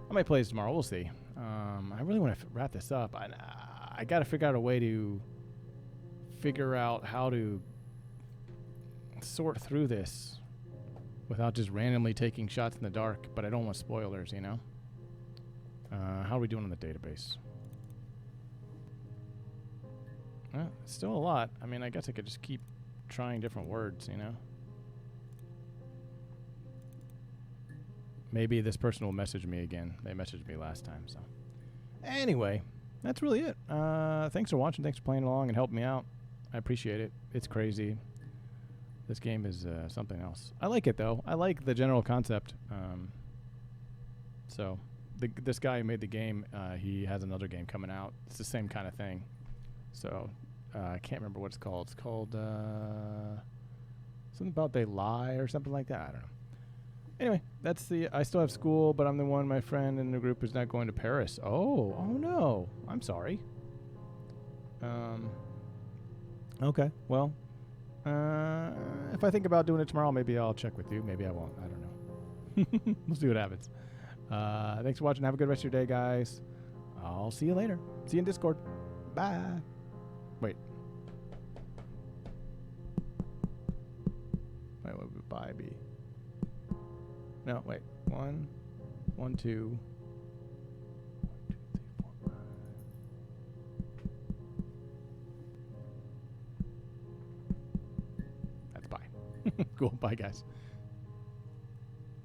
I might play this tomorrow. We'll see. I really want to wrap this up. I got to figure out a way to figure out how to sort through this without just randomly taking shots in the dark, but I don't want spoilers, you know? How are we doing on the database? It's still a lot. I mean, I guess I could just keep trying different words, you know? Maybe this person will message me again. They messaged me last time, so. Anyway, that's really it. Thanks for watching. Thanks for playing along and helping me out. I appreciate it. It's crazy. This game is something else. I like it, though. I like the general concept. So, this guy who made the game, he has another game coming out. It's the same kind of thing. So, I can't remember what it's called. It's called something about They Lie or something like that. I don't know. Anyway, that's the... I still have school, but I'm the one, my friend in the group is not going to Paris. Oh no. I'm sorry. Okay, well... if I think about doing it tomorrow, maybe I'll check with you. Maybe I won't. I don't know. We'll see what happens. Thanks for watching. Have a good rest of your day, guys. I'll see you later. See you in Discord. Bye. Wait. What would bye be? No, wait. 1, 1, 2. 1, 2, 3, 4, 5. That's bye. Cool. Bye, guys.